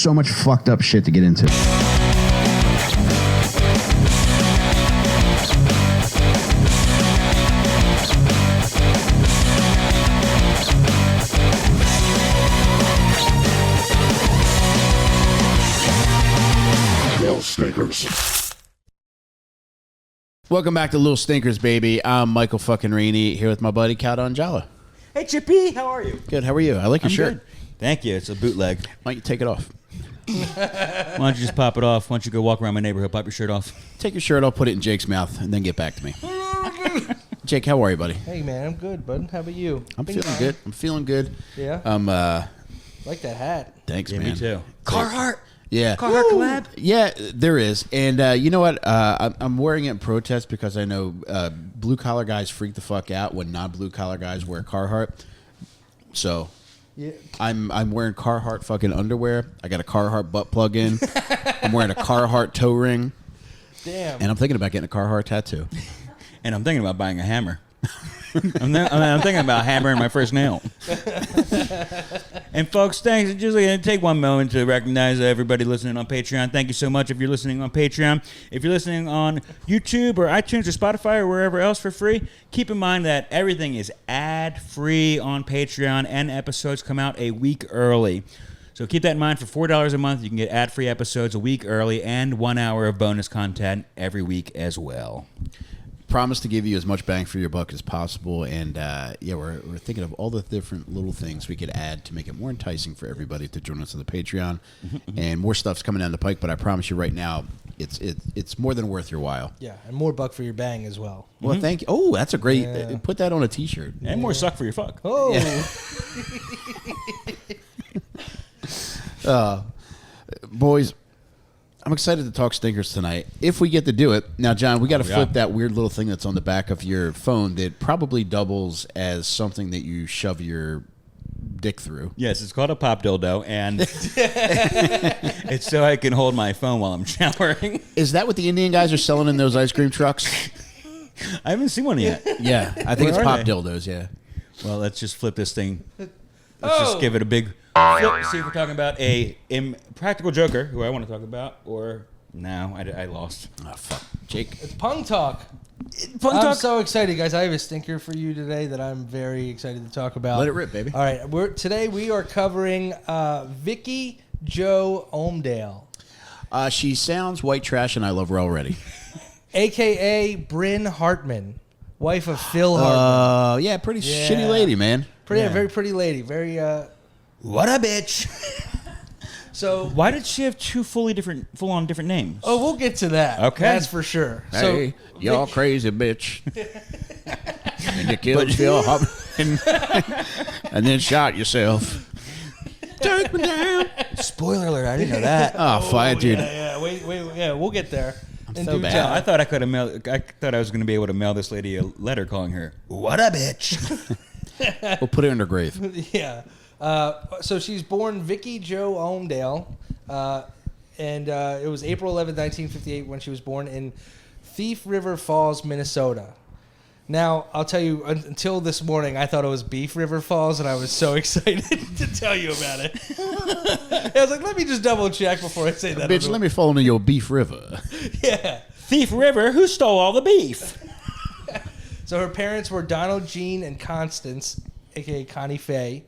so much fucked up shit to get into. Welcome back to Little Stinkers, baby. I'm Michael fucking Rainey here with my buddy Jon DelCollo. Hey, Chippy, how are you? Good. How are you? I like your shirt. Good. Thank you. It's a bootleg. Why don't you take it off? Why don't you just pop it off? Why don't you go walk around my neighborhood, pop your shirt off? Take your shirt off, put it in Jake's mouth, and then get back to me. Jake, how are you, buddy? Hey, man, I'm good, bud. How about you? I'm feeling good. Yeah? Like that hat. Thanks, Yeah, man. me too. Carhartt. Yeah. Carhartt collab? Yeah, there is. And you know what? I'm wearing it in protest because I know blue-collar guys freak the fuck out when non-blue-collar guys wear Carhartt. So yeah. I'm wearing Carhartt fucking underwear. I got a Carhartt butt plug in. I'm wearing a Carhartt toe ring. Damn. And I'm thinking about getting a Carhartt tattoo. And I'm thinking about buying a hammer. I'm thinking about hammering my first nail. And folks, thanks. Just going to take one moment to recognize everybody listening on Patreon. Thank you so much if you're listening on Patreon. If you're listening on YouTube or iTunes or Spotify or wherever else for free, keep in mind that everything is ad-free on Patreon and episodes come out a week early. So keep that in mind. For $4 a month, you can get ad-free episodes a week early and 1 hour of bonus content every week as well. Promise to give you as much bang for your buck as possible, and yeah, we're thinking of all the different little things we could add to make it more enticing for everybody to join us on the Patreon. And more stuff's coming down the pike, but I promise you right now, it's more than worth your while. Yeah, and more buck for your bang as well. Well, thank you. Oh, that's a great. Put that on a T-shirt. And more suck for your fuck. Oh. Yeah. Boys, I'm excited to talk stinkers tonight. If we get to do it. Now, John, we got to flip that weird little thing that's on the back of your phone that probably doubles as something that you shove your dick through. Yes, it's called a pop dildo, and it's so I can hold my phone while I'm showering. Is that what the Indian guys are selling in those ice cream trucks? I haven't seen one yet. Yeah, I think it's Where are pop they? dildos, yeah. Well, let's just flip this thing. Let's just give it a big flip. See if we're talking about a Impractical Joker, who I want to talk about, or no, I lost. Oh, fuck. Jake. It's Pung Talk. I'm so excited, guys. I have a stinker for you today that I'm very excited to talk about. Let it rip, baby. All right, today we are covering Vicky Jo Omdale. She sounds white trash, and I love her already. A.K.A. Brynn Hartman, wife of Phil Hartman. Yeah, pretty shitty lady, man. Very pretty lady. Very, What a bitch. So why did she have two full-on different names? Oh, we'll get to that. Okay. That's for sure. Hey, y'all crazy bitch. And you killed Phil Hartman and then shot yourself. Take me down. Spoiler alert, I didn't know that. Oh, fine, dude. Yeah, wait, we'll get there. I'm so bad. I thought I thought I was going to be able to mail this lady a letter calling her, what a bitch. We'll put her in her grave. Yeah. So she's born Vicky Jo Omdale, and it was April 11, 1958 when she was born in Thief River Falls, Minnesota. Now, I'll tell you, until this morning, I thought it was Beef River Falls, and I was so excited to tell you about it. I was like, let me just double check before I say that. Bitch, let me fall into your beef river. Yeah. Thief River, who stole all the beef? So her parents were Donald Jean and Constance, a.k.a. Connie Faye.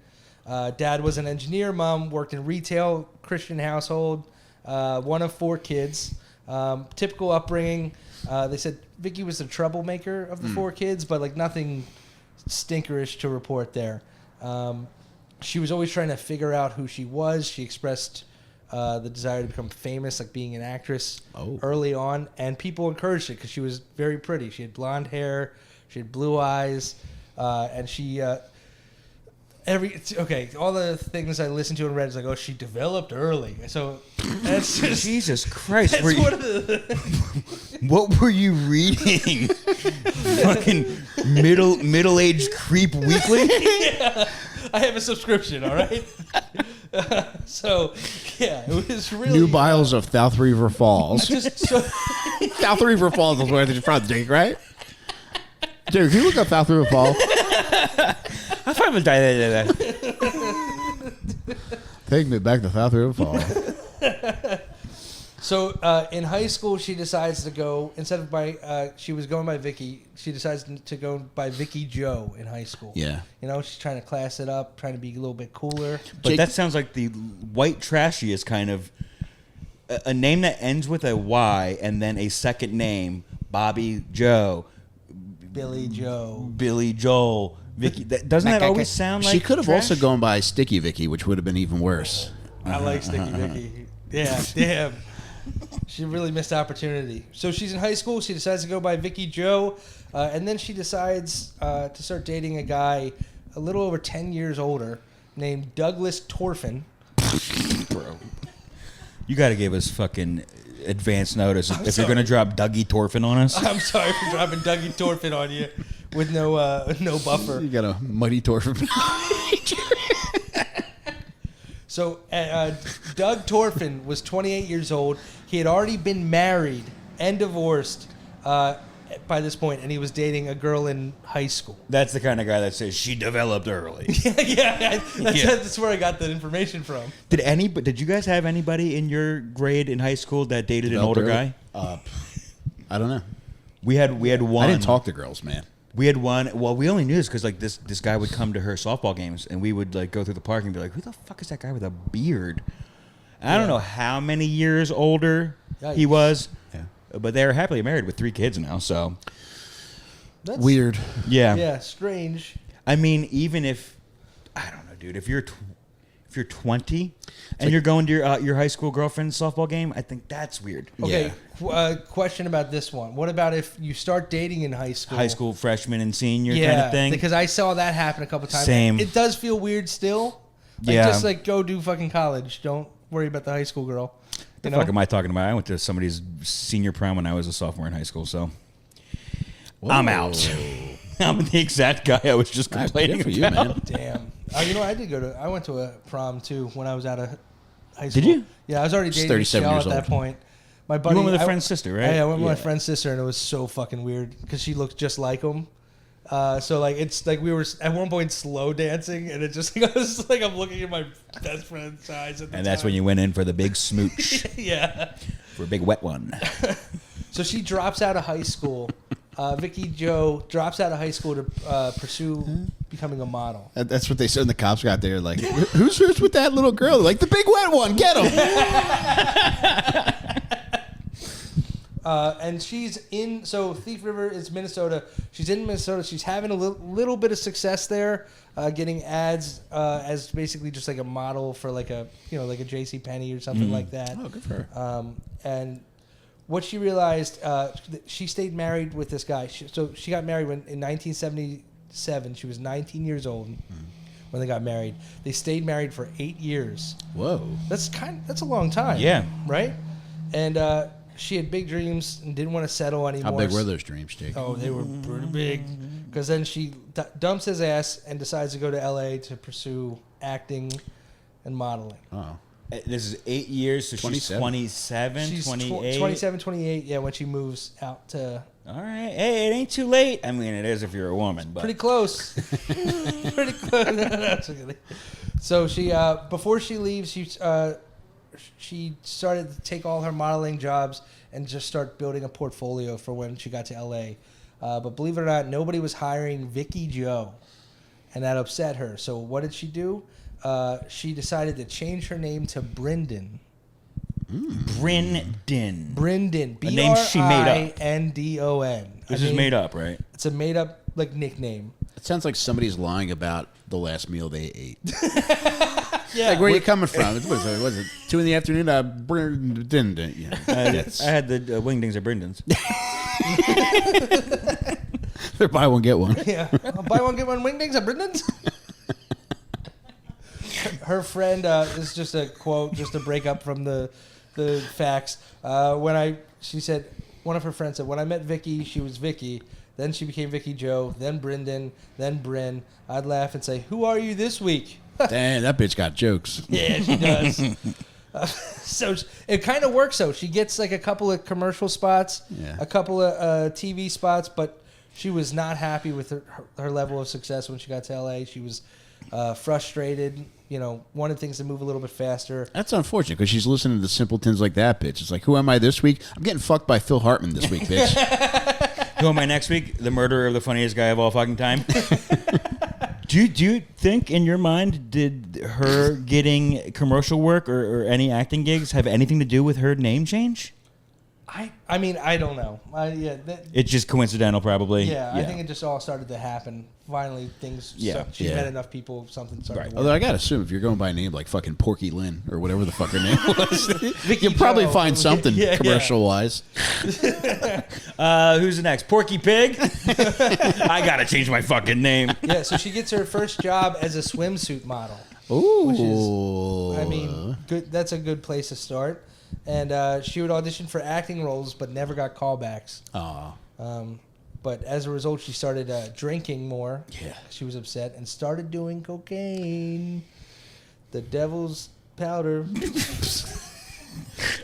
Dad was an engineer. Mom worked in retail, Christian household, one of 4 kids. Typical upbringing. They said Vicky was the troublemaker of the 4 kids, but like nothing stinkerish to report there. She was always trying to figure out who she was. She expressed the desire to become famous, like being an actress early on, and people encouraged it because she was very pretty. She had blonde hair, she had blue eyes, and she all the things I listened to and read is like, oh, she developed early. So that's just Jesus Christ. that's one of the What were you reading? Fucking middle-aged creep weekly? Yeah, I have a subscription, all right? So, yeah, it was really... New bios of South River Falls. South River Falls is where they're from, Jake, right? Dude, can you look up South River Falls? I find it. Take me back to South River Falls. So in high school, she decides to go instead of she was going by Vicky. She decides to go by Vicky Joe in high school. Yeah. You know, she's trying to class it up, trying to be a little bit cooler. But Jake- that sounds like the white trashiest kind of a name that ends with a Y and then a second name, Bobby Joe, Billy Joe. Billy Joel, Vicky. Doesn't that always sound like she could have trash? also gone by Sticky Vicky, which would have been even worse. I like Sticky Vicky. Yeah, damn. She really missed opportunity. So she's in high school. She decides to go by Vicky Joe. And then she decides to start dating a guy a little over 10 years older named Douglas Torfin. Bro. You got to give us fucking advance notice if you're going to drop Dougie Torfin on us. I'm sorry for dropping Dougie Torfin on you with no buffer. You got a mighty Torfin. So Doug Torfin was 28 years old. He had already been married and divorced by this point, and he was dating a girl in high school. That's the kind of guy that says she developed early. That's where I got that information from. Did you guys have anybody in your grade in high school that dated an older guy? I don't know. We had one. I didn't talk to girls, man. We had one. Well, we only knew this because like this guy would come to her softball games, and we would like go through the park and be like, "Who the fuck is that guy with a beard?" And I don't know how many years older he was, but they're happily married with 3 kids now. So That's weird. Yeah, strange. I mean, even if I don't know, dude, if you're 20 and you're going to your high school girlfriend's softball game, I think that's weird. Okay, question about this one. What about if you start dating in high school? High school freshman and senior kind of thing. Because I saw that happen a couple times. Same. It does feel weird still. Like, just like go do fucking college. Don't worry about the high school girl. The fuck am I talking about? I went to somebody's senior prom when I was a sophomore in high school, so I'm out. I'm the exact guy I was just complaining Good for you, about. man. Damn. You know, I went to a prom too when I was out of high school. Did you? Yeah, I was already dating 37 Michelle years at that old. point. My buddy, You went with a friend's sister, right? Yeah, I went with my friend's sister, and it was so fucking weird because she looked just like him. So like it's like we were at one point slow dancing, and it just like, I was like I'm looking at my best friend's eyes at the And that's time. when you went in for the big smooch, Yeah. for a big wet one. So she drops out of high school. Vicky Joe drops out of high school to pursue becoming a model. That's what they said when the cops got there. Like, who's with that little girl? Like, the big wet one. Get him. And she's in. So Thief River is Minnesota. She's in Minnesota. She's having a little bit of success there, getting ads as basically just like a model for like a like a JCPenney or something like that. Oh, good for her. And what she realized, she stayed married with this guy. So she got married in 1977. She was 19 years old when they got married. They stayed married for 8 years. Whoa. That's a long time. Yeah. Right? And she had big dreams and didn't want to settle anymore. How big were those dreams, Jake? Oh, they were pretty big. Because then she dumps his ass and decides to go to L.A. to pursue acting and modeling. Oh. This is 8 years, so 27. she's 27, She's 28. 27, 28, yeah, when she moves out to... All right. Hey, it ain't too late. I mean, it is if you're a woman, but Pretty close. Pretty close. No, it's okay. So she, before she leaves, she started to take all her modeling jobs and just start building a portfolio for when she got to L.A. But believe it or not, nobody was hiring Vicky Joe, and that upset her. So what did she do? She decided to change her name to Bryndon. Brynn. Bryndon. A name she made up. Bryndon. This is made up, right? It's a made up like nickname. It sounds like somebody's lying about the last meal they ate. Yeah. Like, where are you coming from? What is it? 2 in the afternoon? Yeah. I had the wingdings at Brendan's. They're buy one, get one. Yeah. Buy one, get one wingdings at Bryndon's. Her friend, this is just a quote, just to break up from the facts. She said, one of her friends said, when I met Vicky, she was Vicky. Then she became Vicky Joe, then Bryndon, then Brynn. I'd laugh and say, who are you this week? Damn, that bitch got jokes. Yeah, she does. So it kind of works, though. She gets like a couple of commercial spots, a couple of TV spots, but she was not happy with her level of success when she got to L.A. She was frustrated wanted things to move a little bit faster. That's unfortunate because she's listening to simpletons like that, bitch. It's like, who am I this week? I'm getting fucked by Phil Hartman this week, bitch. Who am I next week? The murderer of the funniest guy of all fucking time. Do you think, in your mind, did her getting commercial work or any acting gigs have anything to do with her name change? I mean, I don't know. It's just coincidental, probably. Yeah, I think it just all started to happen. Finally, things. She met enough people. Something started. To work. Although I gotta assume if you're going by a name like fucking Porky Lynn or whatever the fuck her name was, you'll probably find something commercial wise. Who's the next? Porky Pig. I gotta change my fucking name. Yeah, so she gets her first job as a swimsuit model. Ooh, which is, I mean, good. That's a good place to start. And she would audition for acting roles, but never got callbacks. But as a result, she started drinking more. Yeah. She was upset and started doing cocaine. The devil's powder.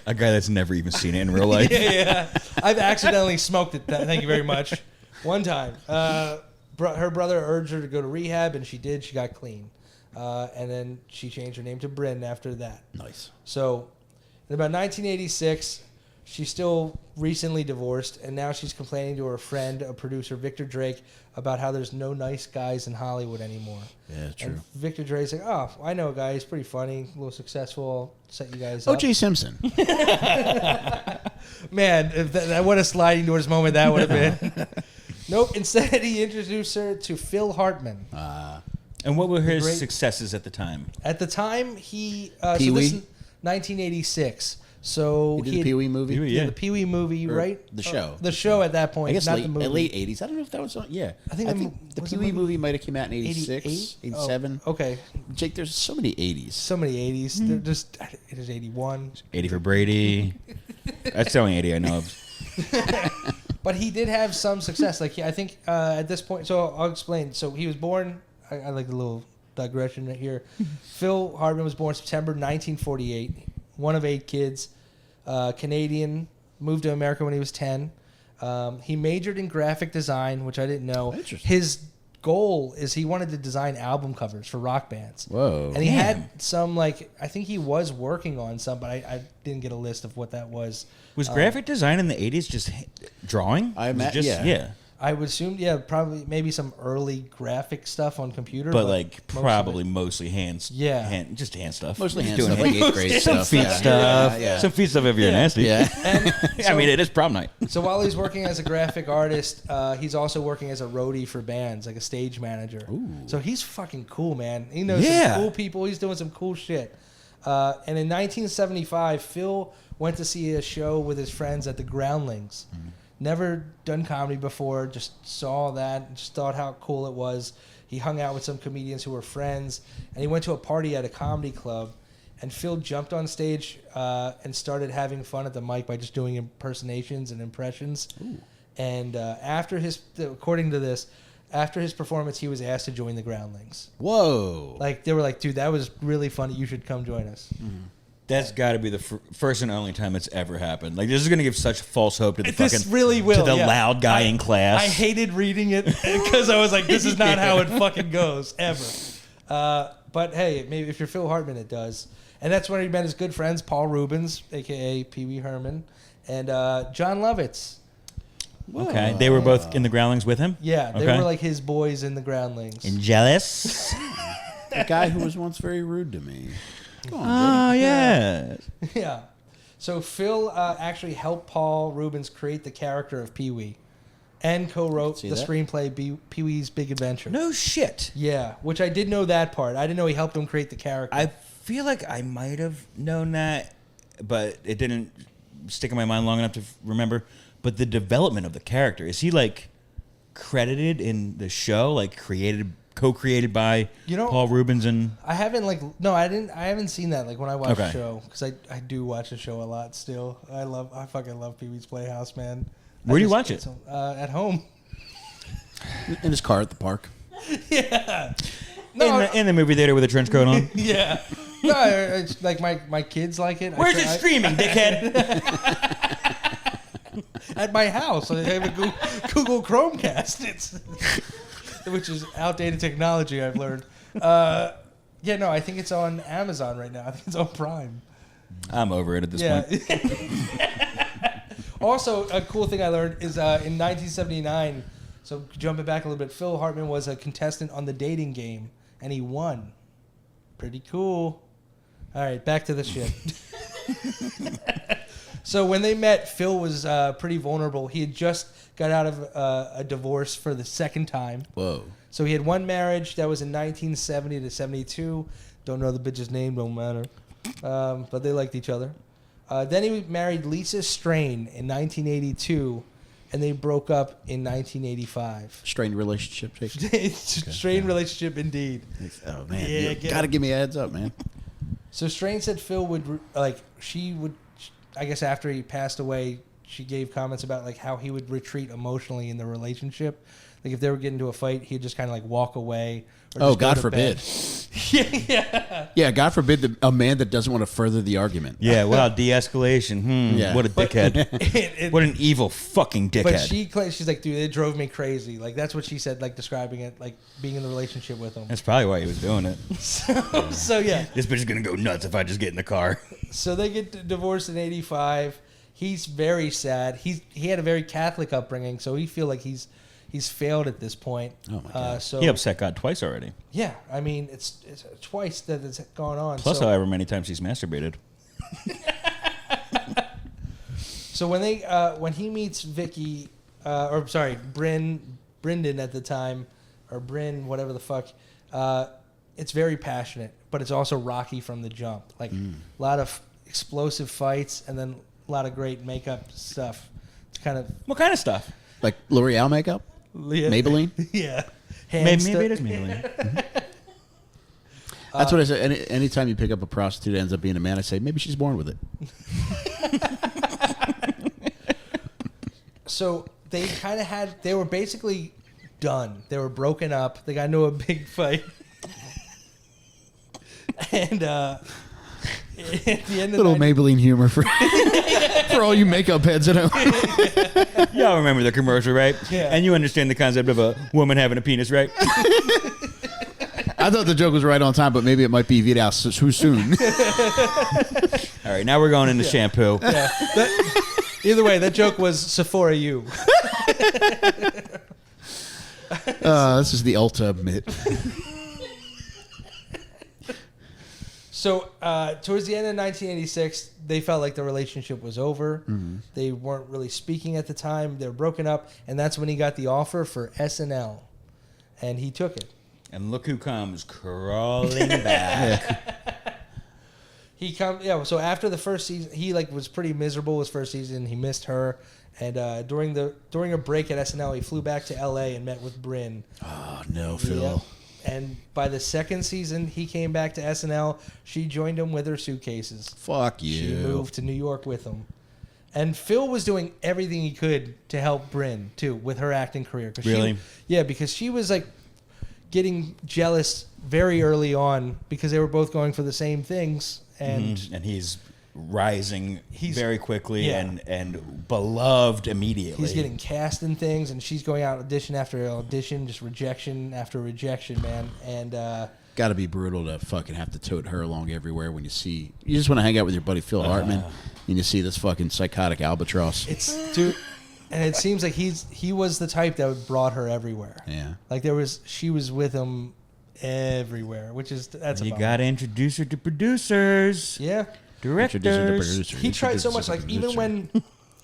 A guy that's never even seen it in real life. Yeah. I've accidentally smoked it. Thank you very much. One time. Her brother urged her to go to rehab, and she did. She got clean. And then she changed her name to Brynn after that. Nice. So in about 1986, she's still recently divorced, and now she's complaining to her friend, a producer, Victor Drake, about how there's no nice guys in Hollywood anymore. Yeah, true. And Victor Drake's like, oh, I know a guy. He's pretty funny, a little successful. I'll set you guys up. O.J. Simpson. Man, if that what a sliding doors moment that would have been. Nope. Instead, he introduced her to Phil Hartman. And what were his successes at the time? At the time, he... Pee-wee? So this is 1986. So He did the Pee-wee movie? Yeah, the Pee-wee movie, Or right? the show. The show at that point, I guess not late, the movie. late 80s. I don't know if that was on. Yeah. I think the was the Pee-wee movie might have came out in 86, 88? 87. Oh, okay. Jake, there's so many 80s. So many 80s. They're just, it is 81. 80 for Brady. That's the only 80 I know of. But he did have some success. Like, I think at this point, so I'll explain. So he was born, I like a little digression right here. Phil Hartman was born September 1948, one of 8 kids, Canadian, moved to America when he was 10. He majored in graphic design, which I didn't know. Interesting. His goal is he wanted to design album covers for rock bands. Whoa. And he had some, like, I think he was working on some, but I didn't get a list of what that was. Was graphic design in the 80s just drawing? I Was it imagine, just, yeah. I would assume, probably maybe some early graphic stuff on computer. But like probably mostly hands. Yeah. Just hand stuff. Mostly hand Doing stuff, like 8th grade some stuff. feet Yeah. stuff. Yeah. Some feet stuff if you're nasty. Yeah. And I mean, it is prom night. so while he's working as a graphic artist, he's also working as a roadie for bands, like a stage manager. Ooh. So he's fucking cool, man. He knows Yeah. some cool people. He's doing some cool shit. And in 1975, Phil went to see a show with his friends at the Groundlings. Mm-hmm. Never done comedy before, just saw that, just thought how cool it was. He hung out with some comedians who were friends, and he went to a party at a comedy club, and Phil jumped on stage and started having fun at the mic by just doing impersonations and impressions. Ooh. And according to this, after his performance, he was asked to join the Groundlings. Whoa. Like, they were like, dude, that was really funny. You should come join us. Mm-hmm. That's got to be the first and only time it's ever happened. Like, this is going to give such false hope to the This really will, to the yeah. loud guy in class. I hated reading it because I was like, this is not how it fucking goes, ever. But hey, maybe if you're Phil Hartman, it does. And that's when he met his good friends, Paul Rubens, a.k.a. Pee Wee Herman, and John Lovitz. Okay, they were both in the Groundlings with him? Yeah, they Okay. were like his boys in the Groundlings. And jealous? The guy who was once very rude to me. Go on, Oh, yeah. Yeah. So Phil actually helped Paul Rubens create the character of Pee Wee and co-wrote See the that? screenplay Pee Wee's Big Adventure. No shit. Yeah, which I did know that part. I didn't know he helped him create the character. I feel like I might have known that, but it didn't stick in my mind long enough to remember. But the development of the character, is he like credited in the show, like co-created by Paul Rubens and... I haven't I haven't seen that when I watch the show, because I do watch the show a lot still. I fucking love Pee Wee's Playhouse, man. Where do you watch it? At home. In his car at the park. Yeah. No, in the movie theater with a trench coat on. yeah. No, it's like my kids like it. Where's it streaming, dickhead? At my house. I have a Google Chromecast. Which is outdated technology, I've learned. Yeah, no, I think it's on Amazon right now. I think it's on Prime. I'm over it at this point. Also, a cool thing I learned is in 1979, so jumping back a little bit, Phil Hartman was a contestant on The Dating Game, and he won. Pretty cool. All right, back to the shit. So when they met, Phil was pretty vulnerable. He had just got out of a divorce for the second time. Whoa. So he had one marriage that was in 1970 to 72. Don't know the bitch's name, don't matter. But they liked each other. Then he married Lisa Strain in 1982, and they broke up in 1985. Strained relationship, Jake. Strained relationship, indeed. Oh, man. Yeah, You got to give me a heads up, man. So Strain said Phil would, she would, I guess after he passed away, she gave comments about, like, how he would retreat emotionally in the relationship. Like, if they were getting into a fight, he'd just kind of, like, walk away. Or Oh, God forbid. Yeah. Yeah, God forbid a man that doesn't want to further the argument. Yeah, well, de-escalation. Yeah. What a dickhead. What an evil fucking dickhead. But she claims, she's like, dude, it drove me crazy. Like, that's what she said, like, describing it, like, being in the relationship with him. That's probably why he was doing it. So yeah. This bitch is going to go nuts if I just get in the car. So they get divorced in 85. He's very sad. He had a very Catholic upbringing, so he feel like he's failed at this point. Oh, my God. So He upset God twice already. yeah, I mean, it's twice that it's gone on. Plus, so, however many times he's masturbated. So when he meets Vicky, Brendan at the time, or Brynn, whatever the fuck, it's very passionate, but it's also rocky from the jump. Like a lot of explosive fights, and then a lot of great makeup stuff. It's kind of What kind of stuff? Like L'Oreal makeup? Maybelline? Yeah. Maybe it is Maybelline. That's what I say. Anytime you pick up a prostitute that ends up being a man, I say, maybe she's born with it. So they were basically done. They were broken up. They got into a big fight. And at the end of Little the night, Maybelline humor for all you makeup heads at home. Y'all remember the commercial, right? Yeah. And you understand the concept of a woman having a penis, right? I thought the joke was right on time, but maybe it might be viral too soon. All right, now we're going into shampoo. yeah, either way, that joke was Sephora U. This is the ultimate. So towards the end of 1986, they felt like the relationship was over. Mm-hmm. They weren't really speaking at the time. They were broken up, and that's when he got the offer for SNL, and he took it. And look who comes crawling back. So after the first season, he was pretty miserable his first season. He missed her, and during a break at SNL, he flew back to LA and met with Brynn. Oh no, Phil. Yep. And by the second season, he came back to SNL. She joined him with her suitcases. Fuck you. She moved to New York with him. And Phil was doing everything he could to help Brynn, too, with her acting career. Really? Because she was, getting jealous very early on because they were both going for the same things. And And he's rising very quickly yeah. and beloved immediately. he's getting cast in things, and she's going out audition after audition, just rejection after rejection, man. And got to be brutal to fucking have to tote her along everywhere when you just want to hang out with your buddy Phil Hartman and you see this fucking psychotic albatross. dude, and it seems like he was the type that brought her everywhere. Yeah. She was with him everywhere, that's You got to introduce her to producers. Yeah. Directors. He tried so much, even when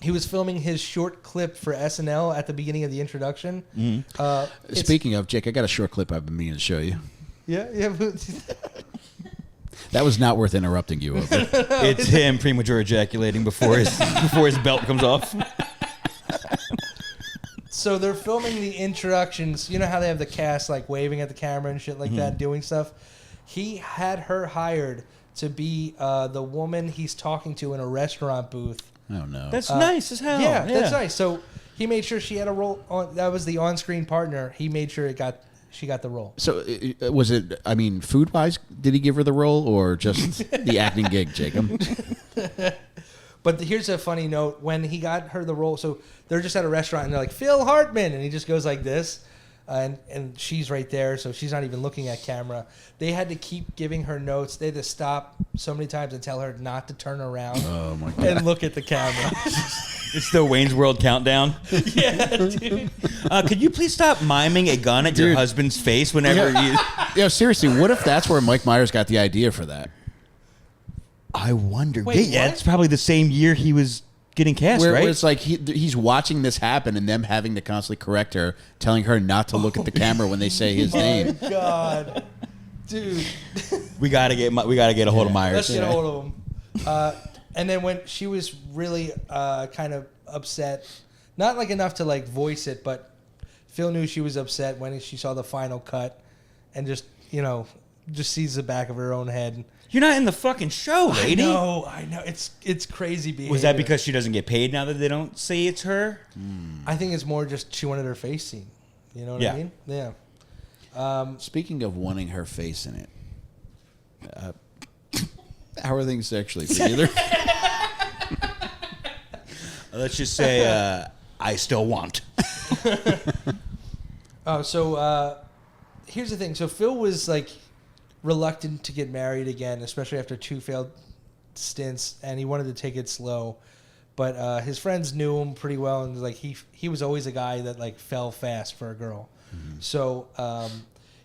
he was filming his short clip for SNL at the beginning of the introduction. Mm-hmm. Speaking of, Jake, I got a short clip I've been meaning to show you. Yeah. That was not worth interrupting you over. It's him premature ejaculating before his belt comes off. So they're filming the introductions. You know how they have the cast waving at the camera and shit like that, doing stuff? He had her hired to be the woman he's talking to in a restaurant booth. Oh, no. That's nice as hell. Yeah, that's nice. So he made sure she had a role. That was the on-screen partner. He made sure she got the role. So was it, food-wise, did he give her the role or just the acting gig, Jacob? But here's a funny note. When he got her the role, so they're just at a restaurant and they're like, Phil Hartman. And he just goes like this. and she's right there, so she's not even looking at camera. They had to keep giving her notes. They had to stop so many times and tell her not to turn around and look at the camera. It's the Wayne's World countdown. Yeah, dude. Could you please stop miming a gun at your husband's face whenever you... Yeah, seriously, what if that's where Mike Myers got the idea for that? I wonder. Wait, yeah, what? it's probably the same year he was getting cast, right? Where it's like he's watching this happen and them having to constantly correct her, telling her not to look at the camera when they say his name. Oh, my God. Dude. We gotta get a hold of Myers. Let's get a hold of him. And then when she was really kind of upset, not like enough to like voice it, but Phil knew she was upset when she saw the final cut and just sees the back of her own head. You're not in the fucking show, lady. I know. It's crazy behavior. Was that because she doesn't get paid now that they don't say it's her? I think it's more just she wanted her face seen. You know what I mean? Yeah. Speaking of wanting her face in it, how are things sexually for either? Let's just say I still want. So here's the thing. So Phil was like reluctant to get married again, especially after 2 failed stints, and he wanted to take it slow. But his friends knew him pretty well, and like he was always a guy that like fell fast for a girl. Mm-hmm. So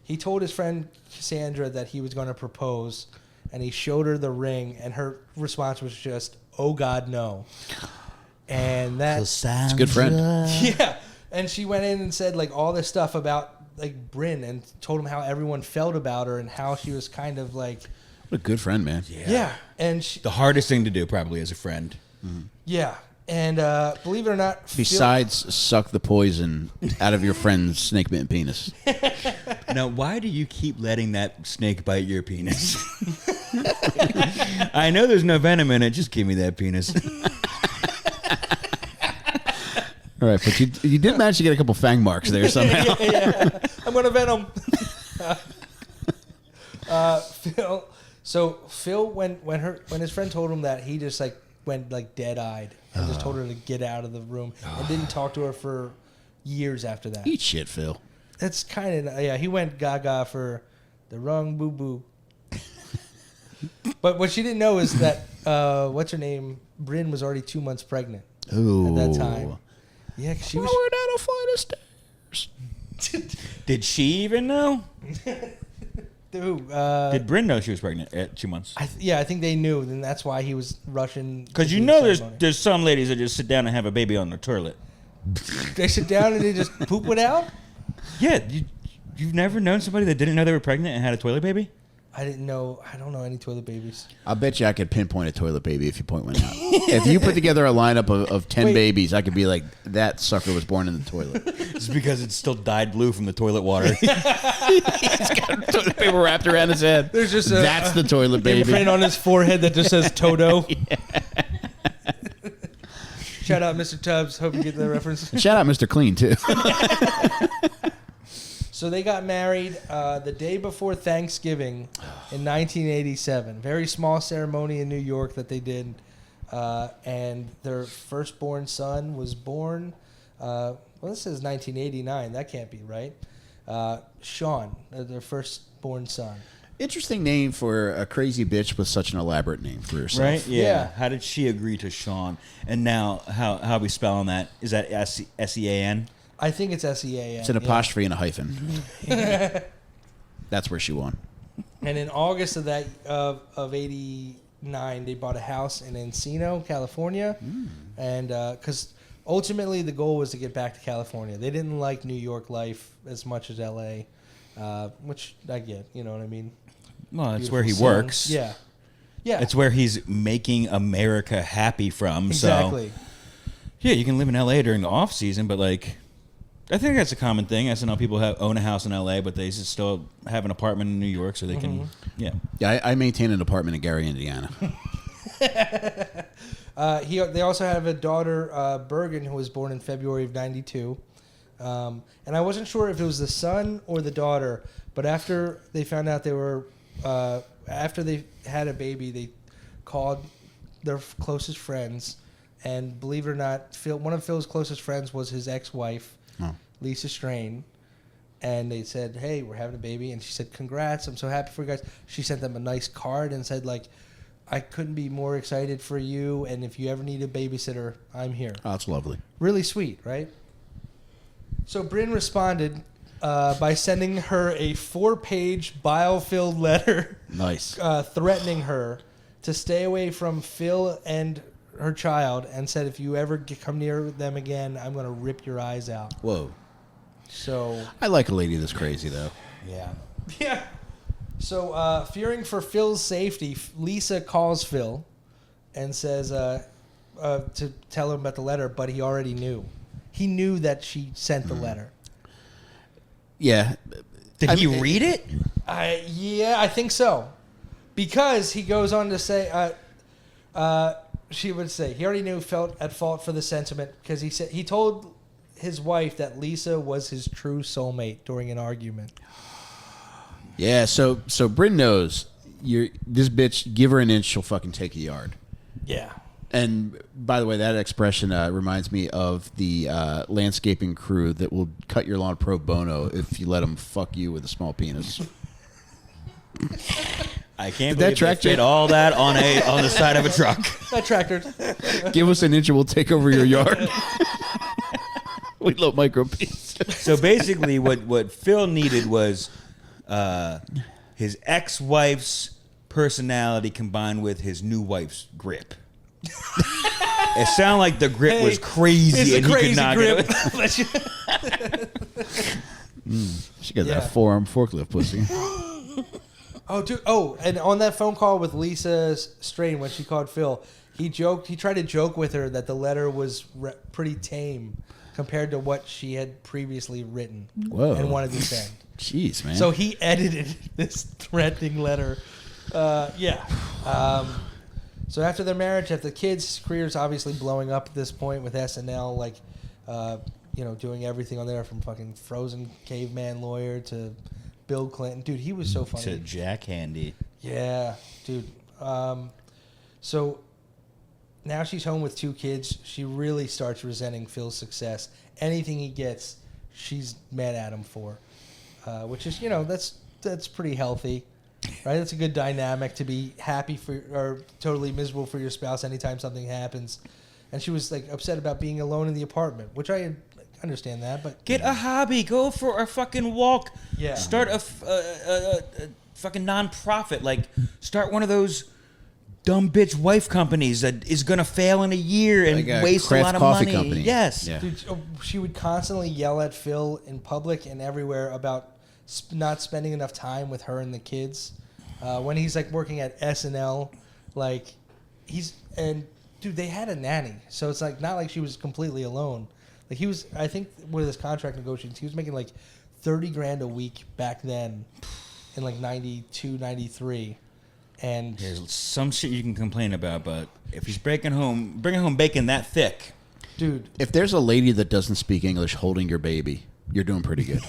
he told his friend Cassandra that he was going to propose, and he showed her the ring, and her response was just, "Oh God, no!" And that's a good friend. Yeah. And she went in and said like all this stuff about like Brynn and told him how everyone felt about her and how she was kind of like... What a good friend, man. Yeah. And the hardest thing to do probably as a friend. Mm-hmm. Yeah. And believe it or not... Besides suck the poison out of your friend's snake-bitten penis. Now, why do you keep letting that snake bite your penis? I know there's no venom in it. Just give me that penis. All right, but you did manage to get a couple fang marks there somehow. yeah. I'm going to venom. Phil. So Phil, when his friend told him that, he just like went like dead-eyed and just told her to get out of the room and didn't talk to her for years after that. Eat shit, Phil. That's kind of, yeah, he went gaga for the wrong boo-boo. But what she didn't know is that, what's her name? Brynn was already 2 months pregnant at that time. Yeah, 'cause she was... We're down a flight of stairs. Did she even know? Dude, Did Brynn know she was pregnant at 2 months? I think they knew, and that's why he was rushing. Because there's some ladies that just sit down and have a baby on the toilet. They sit down and they just poop it out? Yeah, you've never known somebody that didn't know they were pregnant and had a toilet baby? I didn't know. I don't know any toilet babies. I bet you I could pinpoint a toilet baby if you point one out. If you put together a lineup of 10 babies, I could be like, that sucker was born in the toilet. It's because it's still dyed blue from the toilet water. He's got toilet paper wrapped around his head. There's just that's the toilet baby. Print on his forehead that just says Toto. Shout out, Mr. Tubbs. Hope you get the reference. And shout out Mr. Clean, too. So they got married the day before Thanksgiving in 1987. Very small ceremony in New York that they did. And their firstborn son was born, well, this says 1989. That can't be right. Sean, their firstborn son. Interesting name for a crazy bitch with such an elaborate name for herself. Right? Yeah. Yeah. How did she agree to Sean? And now, how are we spelling that? Is that S-E-A-N? I think it's S-E-A-N. It's an apostrophe and a hyphen. That's where she won. And in August of that of 89, they bought a house in Encino, California. And because ultimately the goal was to get back to California. They didn't like New York life as much as L.A., which I get, you know what I mean? Well, that's Beautiful where he sun. works. Yeah. Yeah. It's where he's making America happy from. Exactly. So, yeah, you can live in L.A. during the off season, but like, I think that's a common thing. I know people own a house in L.A., but they still have an apartment in New York, so they can, yeah. Yeah, I maintain an apartment in Gary, Indiana. They also have a daughter, Bergen, who was born in February of 92. And I wasn't sure if it was the son or the daughter, but after they found out after they had a baby, they called their closest friends, and believe it or not, one of Phil's closest friends was his ex-wife, Lisa Strain, And they said, hey, we're having a baby. And she said, congrats. I'm so happy for you guys. She sent them a nice card and said, like, I couldn't be more excited for you. And if you ever need a babysitter, I'm here. Oh, that's lovely. Really sweet, right? So Brynn responded by sending her a 4-page bile-filled letter. Nice. Threatening her to stay away from Phil and her child, and said, if you ever come near them again, I'm going to rip your eyes out. Whoa. So I like a lady that's crazy, though. yeah. Yeah. So fearing for Phil's safety, Lisa calls Phil and says to tell him about the letter, but he already knew. He knew that she sent the letter. Yeah. Did he read it? Yeah, I think so. Because he goes on to say, she would say, he already knew, felt at fault for the sentiment, because he told his wife that Lisa was his true soulmate during an argument. Yeah, so Brynn knows this bitch, give her an inch, she'll fucking take a yard. Yeah. And by the way, that expression reminds me of the landscaping crew that will cut your lawn pro bono if you let them fuck you with a small penis. I can't Did that believe track they fit all that on the side of a truck. That tractor. Give us an inch and we'll take over your yard. We love micro penis. So basically, what Phil needed was his ex-wife's personality combined with his new wife's grip. It sounded like the grip was crazy, and he could not get it. She got that forearm forklift pussy. Oh, dude. Oh, and on that phone call with Lisa Strain when she called Phil, he tried to joke with her that the letter was pretty tame compared to what she had previously written and wanted to send. Jeez, man. So he edited this threatening letter. Yeah. So after their marriage, after the kids' careers obviously blowing up at this point with SNL, like, doing everything on there from fucking Frozen Caveman Lawyer to Bill Clinton. Dude, he was so funny. To Jack Handy. Yeah, dude. So now she's home with 2 kids. She really starts resenting Phil's success. Anything he gets, she's mad at him for, which is, that's pretty healthy, right? That's a good dynamic to be happy for or totally miserable for your spouse anytime something happens. And she was like upset about being alone in the apartment, which I understand that, but Get a hobby. Go for a fucking walk. Yeah. Start a fucking nonprofit. Like, start one of those dumb bitch wife companies that is going to fail in a year and Like a waste a craft lot of coffee money. company. Yes. Yeah. dude, she would constantly yell at Phil in public and everywhere about not spending enough time with her and the kids. When he's like working at SNL, like dude, they had a nanny, so it's like not like she was completely alone. Like he was, I think, with his contract negotiations, he was making like $30,000 a week back then, in like 92, 93. And There's some shit you can complain about, but if he's bringing home bacon that thick, dude, If there's a lady that doesn't speak English holding your baby, you're doing pretty good.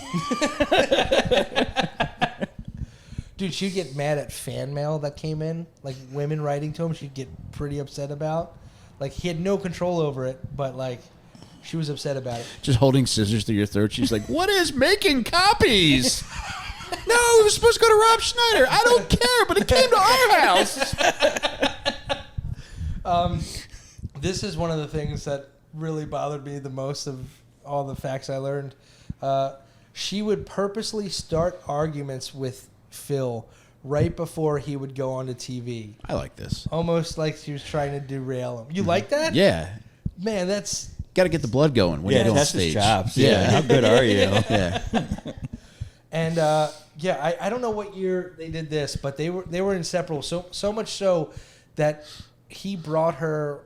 dude, she'd get mad at fan mail that came in, like women writing to him. She'd get pretty upset about. Like he had no control over it, but like she was upset about it. Just holding scissors through your throat. She's like, what is making copies? No, it was supposed to go to Rob Schneider. I don't care, but it came to our house. This is one of the things that really bothered me the most of all the facts I learned. She would purposely start arguments with Phil right before he would go onto TV. I like this. Almost like she was trying to derail him. You like that? Yeah. Man, that's... Got to get the blood going when you go on test stage. his chops. Yeah. How good are you? Yeah. And I don't know what year they did this, but they were inseparable. So much so that he brought her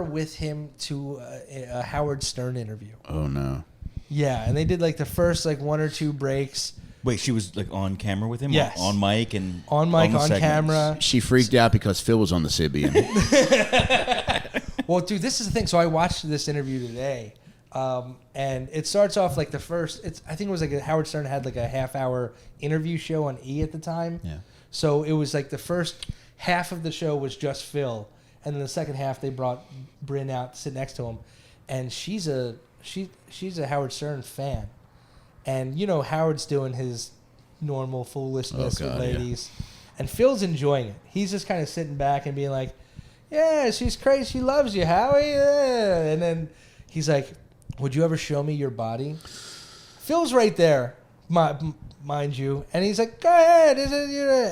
with him to a Howard Stern interview. Oh, no. Yeah, and they did like the first like 1 or 2 breaks. Wait, she was like on camera with him? Yes. On mic and On mic, the on segments? camera. She freaked out because Phil was on the Sybian. Well, dude, this is the thing. So I watched this interview today, and it starts off like the first. I think it was like Howard Stern had like a half-hour interview show on E! At the time. Yeah. So it was like the first half of the show was just Phil, and then the second half they brought Brynn out to sit next to him, and she's a Howard Stern fan, And, Howard's doing his normal foolishness with God, ladies. Yeah. And Phil's enjoying it. He's just kind of sitting back and being like, yeah, she's crazy. She loves you, Howie. Yeah. And then he's like, would you ever show me your body? Phil's right there, mind you. And he's like, go ahead.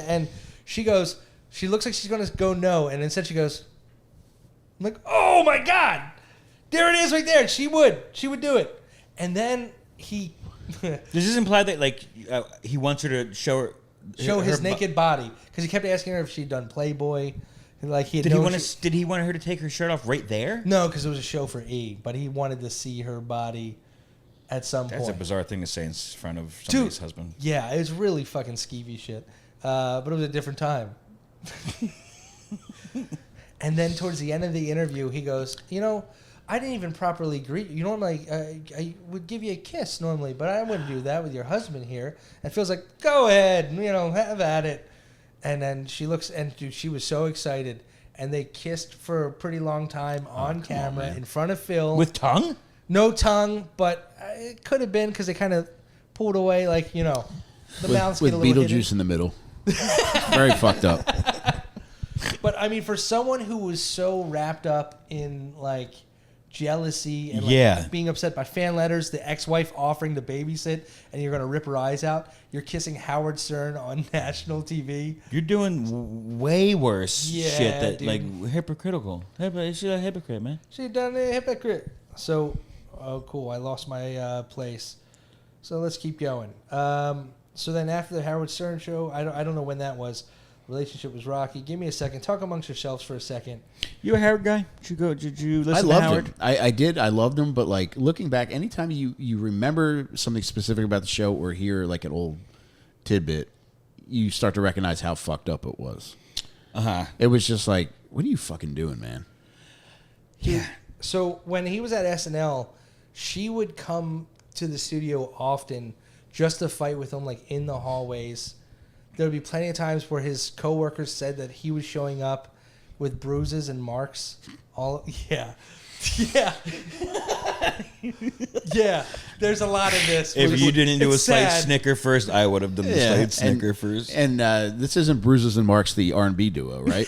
And she looks like she's going to go no. And instead she goes, I'm like, oh, my God. There it is right there. She would do it. And then he... Does this imply that, he wants her to show his naked body? Because he kept asking her if she'd done Playboy. Did he want her to take her shirt off right there? No, because it was a show for E. But he wanted to see her body at some point. That's a bizarre thing to say in front of somebody's husband. Yeah, it was really fucking skeevy shit. But it was a different time. And then towards the end of the interview, he goes, I didn't even properly greet you. Normally, I would give you a kiss normally, but I wouldn't do that with your husband here. And Phil's like, go ahead, have at it. And then she looks, and dude, she was so excited. And they kissed for a pretty long time on camera in front of Phil. With tongue? No tongue, but it could have been because they kind of pulled away, the mouths with get a little Beetlejuice hidden. in the middle. Very fucked up. But I mean, for someone who was so wrapped up in jealousy and being upset by fan letters, the ex-wife offering to babysit, and you're going to rip her eyes out. You're kissing Howard Stern on national TV. You're doing way worse shit that dude. Hypocritical. She's a hypocrite, man. She done a hypocrite. So, cool. I lost my place. So let's keep going. So then after the Howard Stern show, I don't know when that was. Relationship was rocky. Give me a second. Talk amongst yourselves for a second. You a Howard guy? Did you listen I loved to Howard? him. I did. I loved him. But looking back, anytime you remember something specific about the show or hear an old tidbit, you start to recognize how fucked up it was. It was just like, what are you fucking doing, man? Yeah. So when he was at SNL, she would come to the studio often just to fight with him, in the hallways. There would be plenty of times where his coworkers said that he was showing up with bruises and marks. Yeah. There's a lot of this. If you didn't do a slight sad. snicker first, I would have done the slight snicker first. And this isn't Bruises and Marks, the R&B duo, right?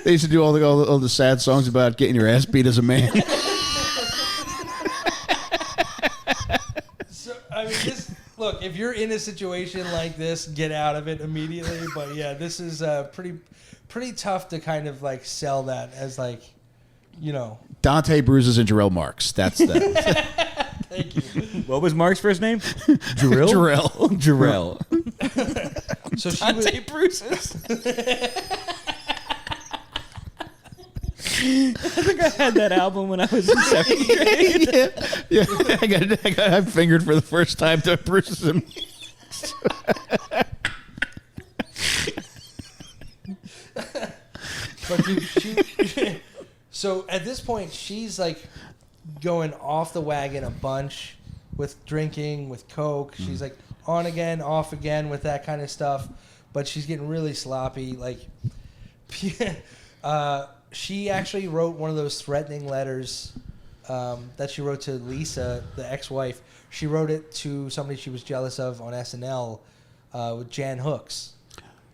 They used to do all the sad songs about getting your ass beat as a man. Look, if you're in a situation like this, get out of it immediately. But yeah, this is pretty tough to kind of sell that as Dante Bruises and Jarrell Marks. That's that. Thank you. What was Mark's first name? Jarrell. Jarrell. So she Dante Bruises. I think I had that album when I was in 7th grade. Yeah. I fingered for the first time to Bruce's and But dude, so at this point, she's going off the wagon a bunch with drinking, with coke. She's on again, off again with that kind of stuff. But she's getting really sloppy. She actually wrote one of those threatening letters that she wrote to Lisa, the ex-wife. She wrote it to somebody she was jealous of on SNL with Jan Hooks.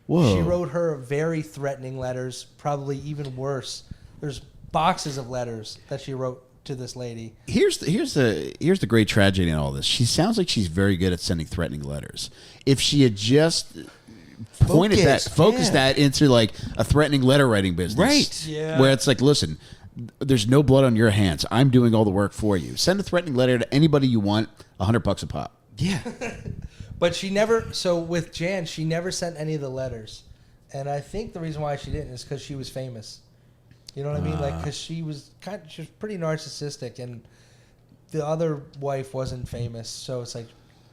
Whoa. She wrote her very threatening letters, probably even worse. There's boxes of letters that she wrote to this lady. Here's the great tragedy in all this. She sounds like she's very good at sending threatening letters. If she had just focused that into a threatening letter writing business, right? Yeah. Where it's listen, there's no blood on your hands. I'm doing all the work for you. Send a threatening letter to anybody you want. $100 a pop. Yeah. But she never. So with Jan, she never sent any of the letters, and I think the reason why she didn't is because she was famous. You know what I mean? Because she was pretty narcissistic, and the other wife wasn't famous, so it's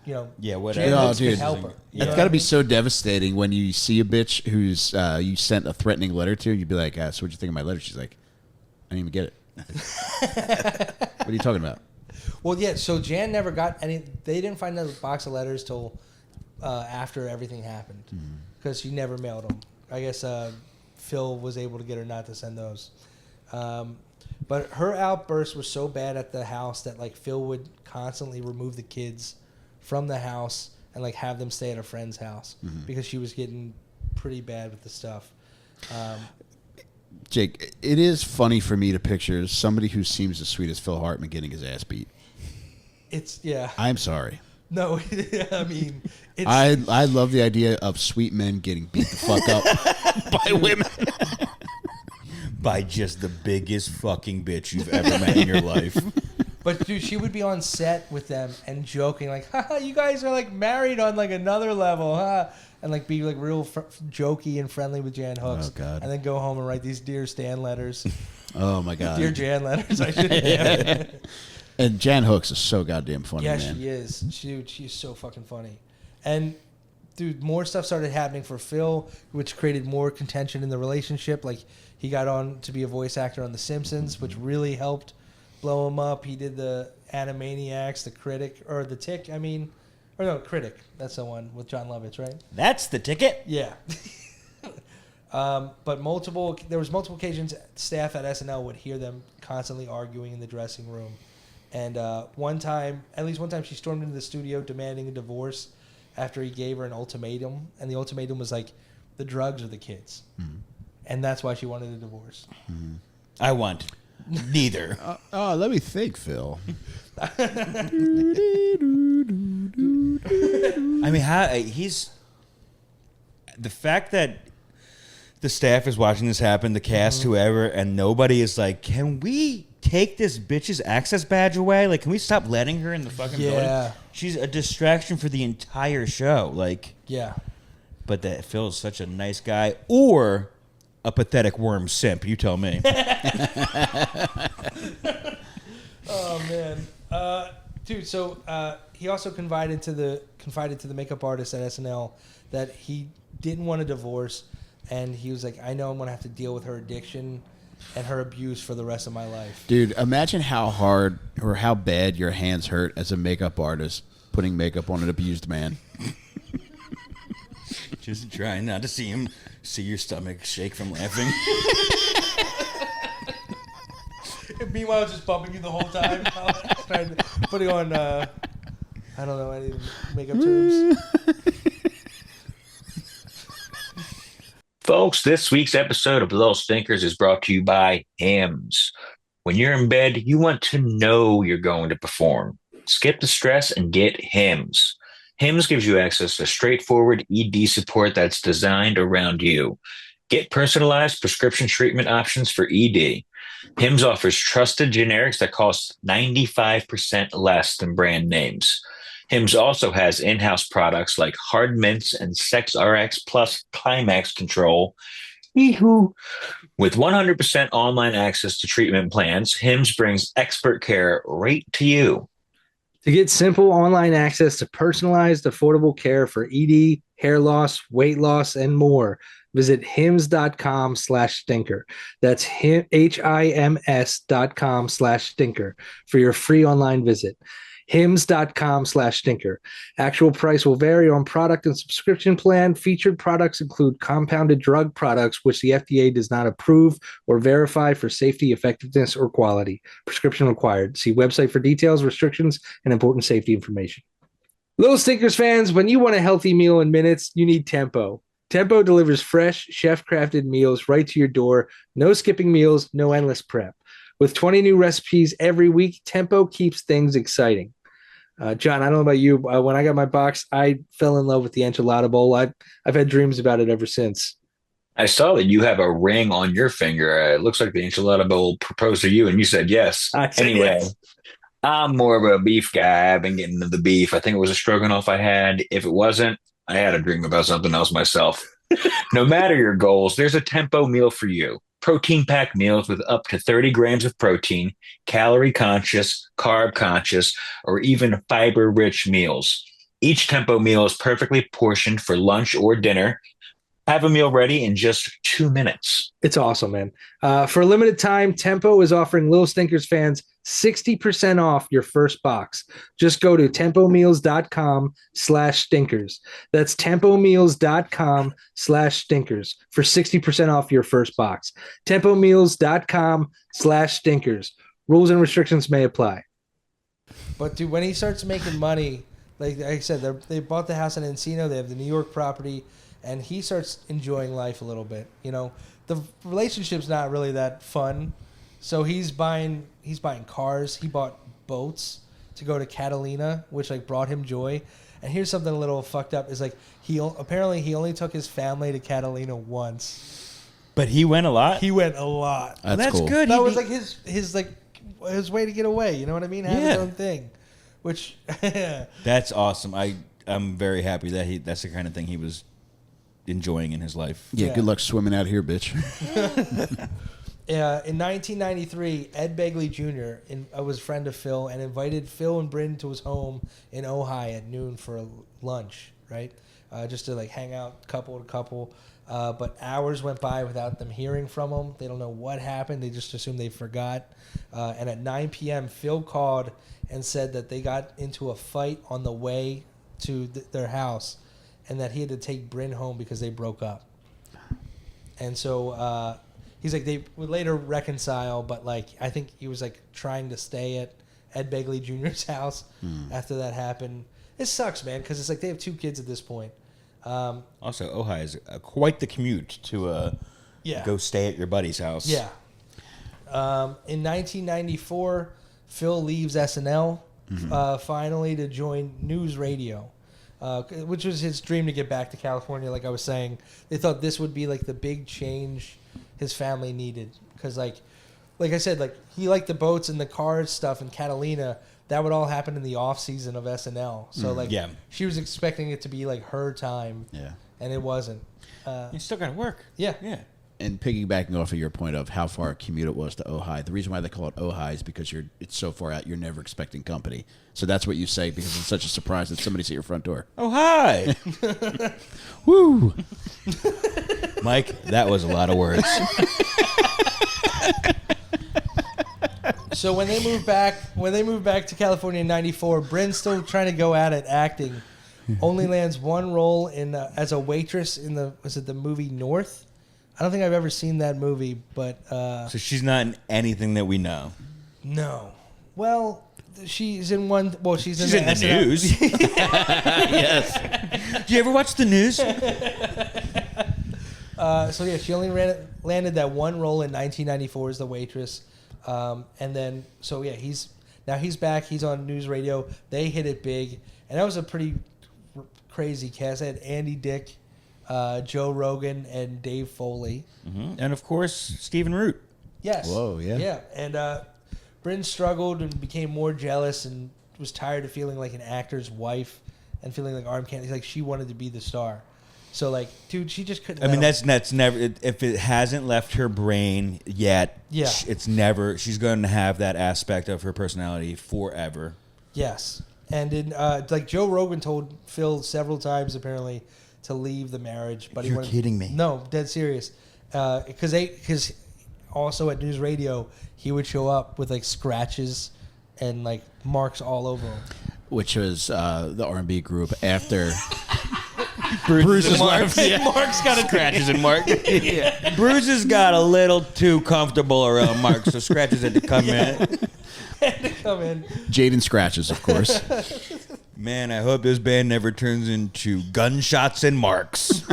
yeah, whatever. Jan Oh, Hooks could dude. help her. It's got to be so devastating when you see a bitch who's you sent a threatening letter to. You'd be like, so what'd you think of my letter? She's like, I didn't even get it. What are you talking about? Well, yeah, so Jan never got any. They didn't find the box of letters till after everything happened because she never mailed them. I guess Phil was able to get her not to send those. But her outbursts were so bad at the house that like Phil would constantly remove the kids from the house and like have them stay at a friend's house because she was getting pretty bad with the stuff. Jake, it is funny for me to picture somebody who seems as sweet as Phil Hartman getting his ass beat. I'm sorry. No, I mean, I love the idea of sweet men getting beat the fuck up by women. By just the biggest fucking bitch you've ever met in your life. But dude, she would be on set with them and joking like, "Haha, you guys are like married on like another level, huh?" And like be like real jokey and friendly with Jan Hooks. Oh God! And then go home and write these Dear Stan letters. Oh my God! Dear Jan letters. I should. And Jan Hooks is so goddamn funny. Yeah, man. she is. She's so fucking funny. And dude, more stuff started happening for Phil, which created more contention in the relationship. Like he got on to be a voice actor on The Simpsons, which really helped blow him up. He did the Animaniacs, The Critic, or The Tick. I mean, or no, Critic. That's the one with John Lovitz, right? That's the ticket. Yeah. But there was multiple occasions staff at SNL would hear them constantly arguing in the dressing room. And at least one time, she stormed into the studio demanding a divorce after he gave her an ultimatum. And the ultimatum was like, the drugs or the kids. Mm-hmm. And that's why she wanted a divorce. Mm-hmm. I want neither. Let me think, Phil. I mean, the fact that the staff is watching this happen, the cast, whoever, and nobody is like, can we take this bitch's access badge away? Like, can we stop letting her in the fucking building? She's a distraction for the entire show. Like, yeah. But that Phil's such a nice guy, or a pathetic worm simp. You tell me. Oh man, dude. So he also confided to the makeup artist at SNL that he didn't want a divorce, and he was like, "I know I'm gonna have to deal with her addiction and her abuse for the rest of my life." Dude, imagine how hard or how bad your hands hurt as a makeup artist putting makeup on an abused man. Just trying not to see your stomach shake from laughing. Meanwhile, just bumping you the whole time. Putting on, I don't know any makeup terms. Folks, this week's episode of Little Stinkers is brought to you by Hims. When you're in bed, you want to know you're going to perform. Skip the stress and get Hims. Hims gives you access to straightforward ED support that's designed around you. Get personalized prescription treatment options for ED. Hims offers trusted generics that cost 95% less than brand names. Hims also has in-house products like Hard Mints and Sex RX Plus Climax Control. Yee-hoo. With 100% online access to treatment plans, Hims brings expert care right to you. To get simple online access to personalized, affordable care for ED, hair loss, weight loss, and more, visit hims.com/stinker. That's HIMS.com/stinker for your free online visit. hims.com/stinker. Actual price will vary on product and subscription plan. Featured products include compounded drug products, which the FDA does not approve or verify for safety, effectiveness, or quality. Prescription required. See website for details, restrictions, and important safety information. Little Stinkers fans, when you want a healthy meal in minutes, you need Tempo. Tempo delivers fresh, chef-crafted meals right to your door. No skipping meals, no endless prep. With 20 new recipes every week, Tempo keeps things exciting. John, I don't know about you. When I got my box, I fell in love with the enchilada bowl. I've had dreams about it ever since. I saw that you have a ring on your finger. It looks like the enchilada bowl proposed to you, and you said yes. Anyway, yes. I'm more of a beef guy. I've been getting into the beef. I think it was a stroganoff I had. If it wasn't, I had a dream about something else myself. No matter your goals, there's a Tempo meal for you. Protein-packed meals with up to 30 grams of protein, calorie-conscious, carb-conscious, or even fiber-rich meals. Each Tempo meal is perfectly portioned for lunch or dinner. Have a meal ready in just 2 minutes. It's awesome, man. For a limited time, Tempo is offering Little Stinkers fans 60% off your first box. Just go to tempomeals.com/stinkers. That's tempomeals.com/stinkers for 60% off your first box. Tempomeals.com/stinkers. Rules and restrictions may apply. But dude, when he starts making money, like I said, they bought the house in Encino. They have the New York property, and he starts enjoying life a little bit. You know, the relationship's not really that fun. So he's buying cars. He bought boats to go to Catalina, which like brought him joy. And here's something a little fucked up: is like he only took his family to Catalina once. But he went a lot. He went a lot. That's cool. good. That was like his way to get away. You know what I mean? Have his own thing. Which that's awesome. I'm very happy that that's the kind of thing he was enjoying in his life. Yeah. Good luck swimming out here, bitch. In 1993, Ed Begley Jr. Was a friend of Phil and invited Phil and Brynn to his home in Ojai at noon for lunch, right? Just to like hang out couple to couple. But hours went by without them hearing from him. They don't know what happened. They just assume they forgot. And at 9 p.m., Phil called and said that they got into a fight on the way to their house and that he had to take Brynn home because they broke up. And so... he's like, they would later reconcile, but like I think he was like trying to stay at Ed Begley Jr.'s house after that happened. It sucks, man, because it's like they have 2 kids at this point. Also, Ojai is quite the commute to go stay at your buddy's house. Yeah. In 1994, Phil leaves SNL finally to join News Radio. Which was his dream to get back to California, like I was saying. They thought this would be like the big change his family needed. Because like I said, like he liked the boats and the cars stuff in Catalina. That would all happen in the off season of SNL. So she was expecting it to be like her time. Yeah. And it wasn't. You still got to work. Yeah. Yeah. And piggybacking off of your point of how far a commute it was to Ojai, the reason why they call it Ojai is because it's so far out, you're never expecting company. So that's what you say because it's such a surprise that somebody's at your front door. Oh, hi. Woo. Mike, that was a lot of words. So when they moved back to California in '94, Brynn's still trying to go at it acting. Only lands one role in as a waitress in the movie North. I don't think I've ever seen that movie, but so she's not in anything that we know. No. Well, she's in one. Well, she's in the news. Yes. Do you ever watch the news? So yeah, she only landed that one role in 1994 as the waitress, and then he's back. He's on News Radio. They hit it big, and that was a pretty crazy cast. I had Andy Dick, Joe Rogan, and Dave Foley, and of course Stephen Root. Yes. Whoa, yeah. Yeah, and Brynn struggled and became more jealous and was tired of feeling like an actor's wife and feeling like arm candy. Like she wanted to be the star. So like, dude, she just couldn't. I mean, that's never. If it hasn't left her brain yet, it's never. She's going to have that aspect of her personality forever. Yes, and in like Joe Rogan told Phil several times apparently to leave the marriage, but You're kidding me? No, dead serious. Because also at News Radio he would show up with like scratches and like marks all over him, which was the R&B group after. Bruce's Mark's got scratches and Mark. Yeah. Bruce's got a little too comfortable around Mark, so scratches had to come in. Jaden scratches, of course. Man, I hope this band never turns into gunshots and marks.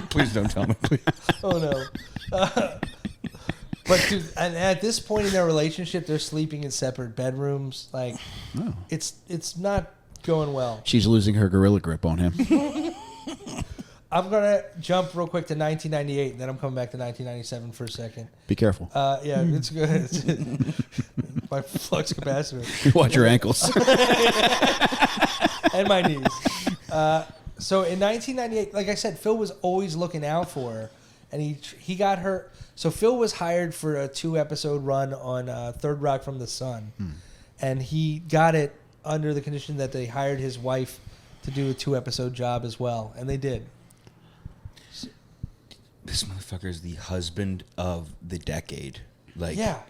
Please don't tell me, please. Oh no. But dude, and at this point in their relationship, they're sleeping in separate bedrooms. Like, it's not going well. She's losing her gorilla grip on him. I'm going to jump real quick to 1998, and then I'm coming back to 1997 for a second. Be careful. Yeah, it's good. My flux capacitor. Watch your ankles. And my knees. So in 1998, like I said, Phil was always looking out for her, and he got her. So Phil was hired for a 2-episode run on Third Rock from the Sun, and he got it under the condition that they hired his wife to do a 2-episode job as well, and they did. This motherfucker is the husband of the decade. Like, yeah.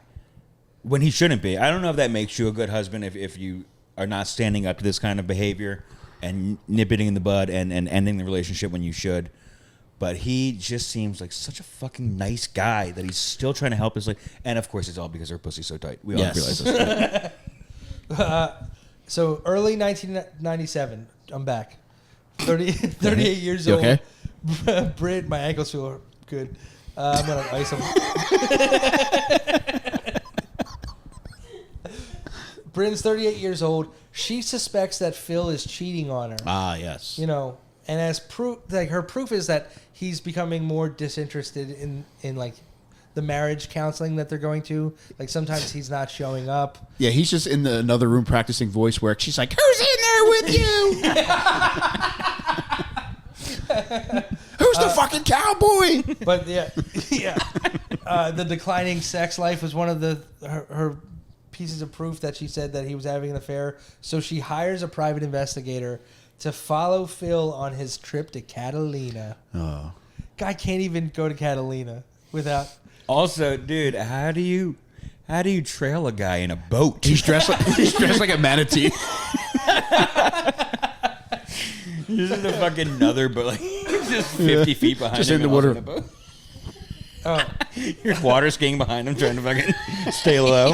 when he shouldn't be. I don't know if that makes you a good husband if you are not standing up to this kind of behavior and nipping it in the bud and ending the relationship when you should. But he just seems like such a fucking nice guy that he's still trying to help his life. And of course, it's all because her pussy's so tight. We all realize this. So early 1997, I'm back. 38 years old. Okay. Brynn, my ankles feel good. I'm gonna ice them. Brynn's 38 years old. She suspects that Phil is cheating on her. Ah, yes. You know, and as proof, like her proof is that he's becoming more disinterested in like the marriage counseling that they're going to. Like sometimes he's not showing up. Yeah, he's just in another room practicing voice work. She's like, "Who's in there with you? Who's the fucking cowboy?" But yeah. The declining sex life was one of her pieces of proof that she said that he was having an affair. So she hires a private investigator to follow Phil on his trip to Catalina. Oh, Guy can't even go to Catalina without. Also, dude, how do you trail a guy in a boat? he's dressed like a manatee. This is a fucking another boat, like just 50 feet behind Just him. in the water. In a boat. Oh, You're water skiing behind him, trying to fucking stay low.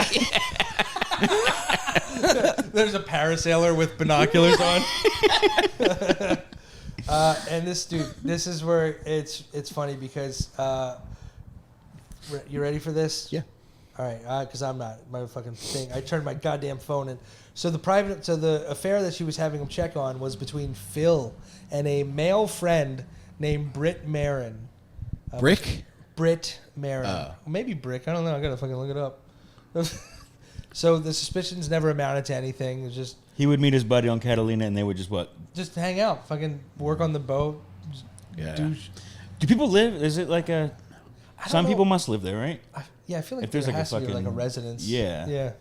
there's a parasailer with binoculars on. And this dude, this is where it's funny because you ready for this? Yeah. All right, because I'm not. My fucking thing. I turned my goddamn phone in. So the affair that she was having him check on was between Phil and a male friend named Britt Marin. Britt Marin. Maybe Brick. I don't know. I gotta fucking look it up. So the suspicions never amounted to anything. It was just He would meet his buddy on Catalina, and they would just what? just hang out, fucking work on the boat. Yeah. Douche. Do people live? Is it like a? I don't Some know. people must live there, right? Yeah, I feel like If there's there like a has to be like a fucking- residence. Yeah. Yeah.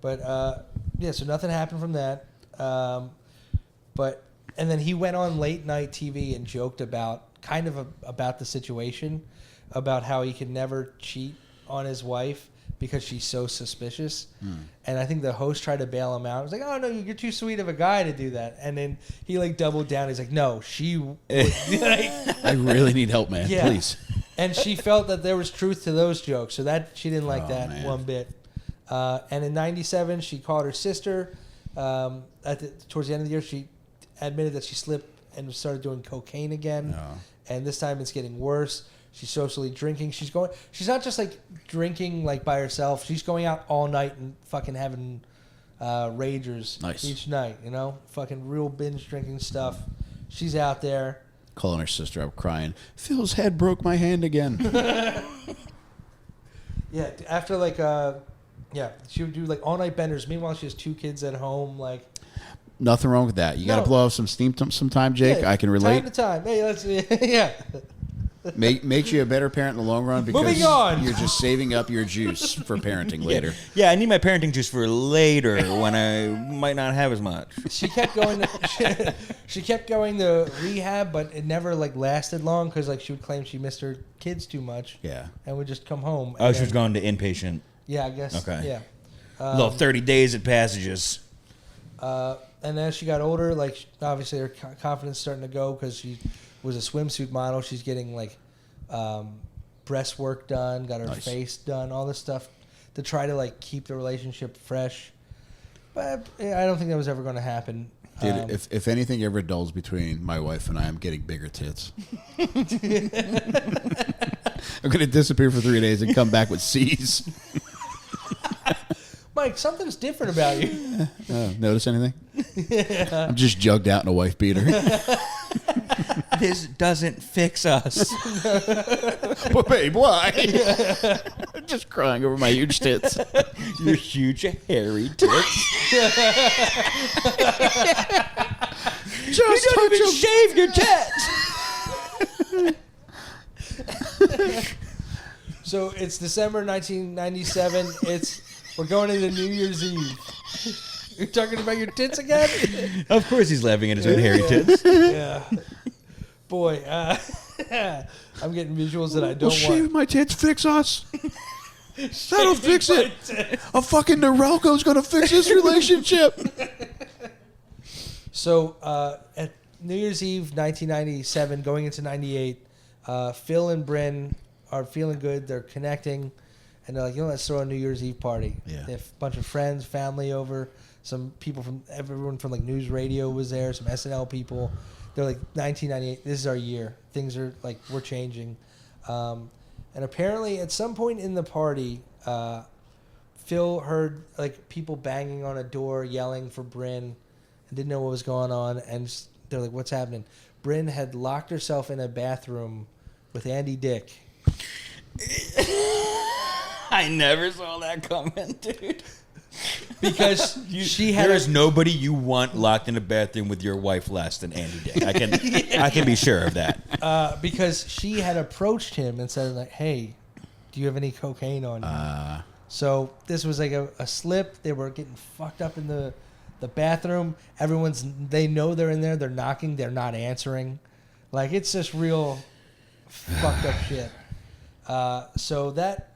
But yeah, so nothing happened from that. But and then he went on late night TV and joked about about the situation, about how he could never cheat on his wife because she's so suspicious. And I think the host tried to bail him out. He was like, "Oh no, you're too sweet of a guy to do that." And then he like doubled down. He's like, "No, she." I really need help, man. Yeah. Please. And she felt that there was truth to those jokes, so that she didn't like Oh, that man. one bit. And in '97, she called her sister. Towards the end of the year, she admitted that she slipped and started doing cocaine again. Oh. And this time, it's getting worse. She's socially drinking. She's not just like drinking like by herself. She's going out all night and fucking having ragers Nice. each night. You know, fucking real binge drinking stuff. She's out there. Calling her sister up, crying. Phil's head broke my hand again. Yeah, after like she would do like all night benders. Meanwhile, she has 2 kids at home. Like Nothing wrong with that. You got to No. blow off some steam sometime, Jake. yeah, I can relate. Time to time. Hey, let's yeah. Makes you a better parent in the long run because Moving on. you're just saving up your juice for parenting later. Yeah, I need my parenting juice for later when I might not have as much. She kept going. She kept going to rehab, but it never like lasted long because like she would claim she missed her kids too much. Yeah. And would just come home. Oh, and she was then- going to inpatient. Yeah, I guess. Okay. Yeah. Little 30 days at Passages. And as she got older, like obviously her confidence starting to go because she was a swimsuit model. She's getting like breast work done, got her Nice. face done, all this stuff to try to like keep the relationship fresh. But I don't think that was ever going to happen. Dude, if anything ever dulls between my wife and I, I'm getting bigger tits. I'm going to disappear for 3 days and come back with C's. Mike, something's different about you. Notice anything? I'm just jugged out in a wife beater. This doesn't fix us. But babe, why? I'm just crying over my huge tits. Your huge hairy tits. Just You don't touch even 'em. shave your tits. So it's December 1997. We're going into New Year's Eve. You're talking about your tits again? Of course he's laughing at his own hairy tits. Yeah. Boy, I'm getting visuals that I Will don't shaving want. my tits fix us? That'll fix it. A fucking Norelco's gonna fix this relationship. So at New Year's Eve, 1997, going into 98, Phil and Brynn are feeling good. They're connecting, and they're like, let's throw a New Year's Eve party. Yeah. They have a bunch of friends, family over. Some people everyone from like news radio was there. Some SNL people. They're like, 1998. This is our year. Things are like we're changing. And apparently, at some point in the party, Phil heard like people banging on a door, yelling for Brynn, and didn't know what was going on. And they're like, "What's happening?" Brynn had locked herself in a bathroom with Andy Dick. I never saw that coming, dude. Because she had. There is nobody you want locked in a bathroom with your wife less than Andy Dick. I can be sure of that. Because she had approached him and said, like, "Hey, do you have any cocaine on you?" So this was like a slip. They were getting fucked up in the bathroom. They know they're in there. They're knocking. They're not answering. Like, it's just real fucked up shit. So that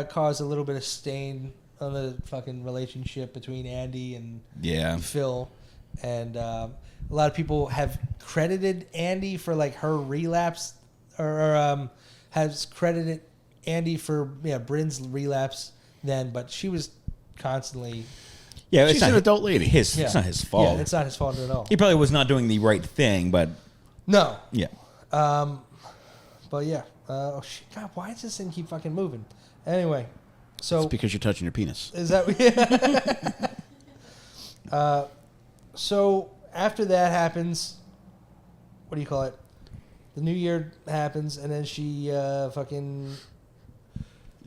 caused a little bit of stain on the fucking relationship between Andy and Phil. And a lot of people have credited Andy for like her relapse, or has credited Andy for Brynn's relapse then, but she was constantly. Yeah, she's an adult lady. It's not his fault. Yeah, it's not his fault at all. He probably was not doing the right thing, but no. Yeah. But yeah. Oh shit! God, why does this thing keep fucking moving? Anyway, so it's because you're touching your penis. Is that? So after that happens, what do you call it? The new year happens, and then she fucking.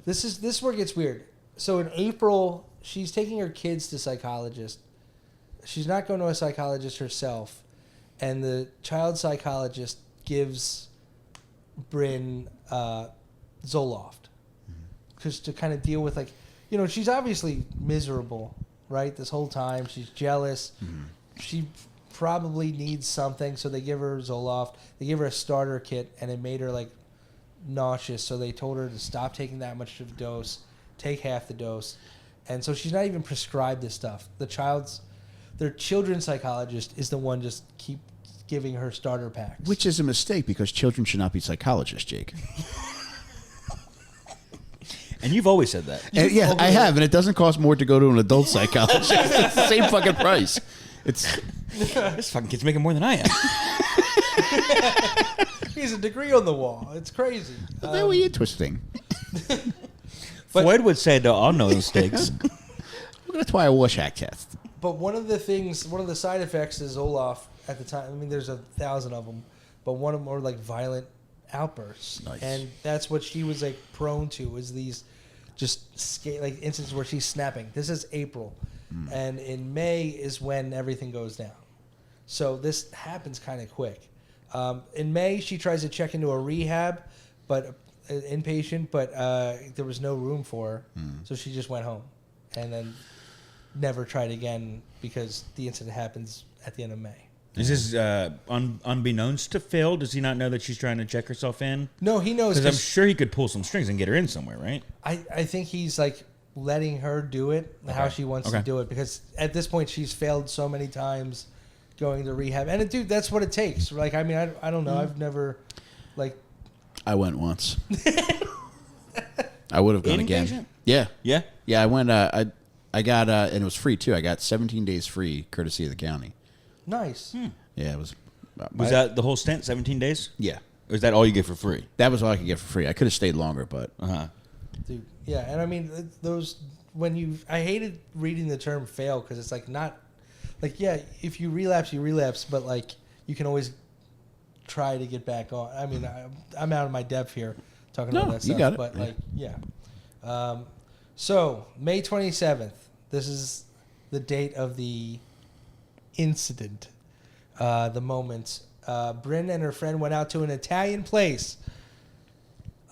This is where it gets weird. So in April, she's taking her kids to psychologist. She's not going to a psychologist herself, and the child psychologist gives Brynn Zoloft, because to kind of deal with, like, she's obviously miserable, right? This whole time she's jealous. She probably needs something, so they give her Zoloft. They give her a starter kit, and it made her like nauseous, so they told her to stop taking that much of a dose, take half the dose. And so she's not even prescribed this stuff. Their children's psychologist is the one just keep giving her starter packs. Which is a mistake, because children should not be psychologists, Jake. And you've always said that. And, yeah, I have, and it doesn't cost more to go to an adult psychologist. It's the same fucking price. This fucking kid's making more than I am. He's a degree on the wall. It's crazy. That way you're twisting. Floyd would say there are no mistakes. That's why I Rorschach test. But one of the side effects is Zoloft at the time. I mean, there's 1,000 of them, but one of them are like violent outbursts. Nice. And that's what she was like prone to, is these just like instances where she's snapping. This is April, and in May is when everything goes down. So this happens kind of quick. In May, she tries to check into a rehab, but inpatient, but there was no room for her, so she just went home, and then never tried again, because the incident happens at the end of May. Is this unbeknownst to Phil? Does he not know that she's trying to check herself in? No, he knows. Because I'm sure he could pull some strings and get her in somewhere, right? I think he's like letting her do it how she wants to do it, because at this point she's failed so many times going to rehab, and dude, that's what it takes. Like, I mean, I don't know. I've never like. I went once. I would have gone again. Inpatient? Yeah. I went. I got and it was free too. I got 17 days free, courtesy of the county. Nice. Yeah, it was. Was that the whole stint, 17 days? Yeah. Or is that all you get for free? That was all I could get for free. I could have stayed longer, but. Dude, yeah, and I mean those I hated reading the term fail, because it's like not like, yeah, if you relapse, you relapse, but like you can always try to get back on. I mean, I'm out of my depth here talking about that stuff, you got it. But like, yeah. So May 27th. This is the date of the incident, the moment. Brynn and her friend went out to an Italian place.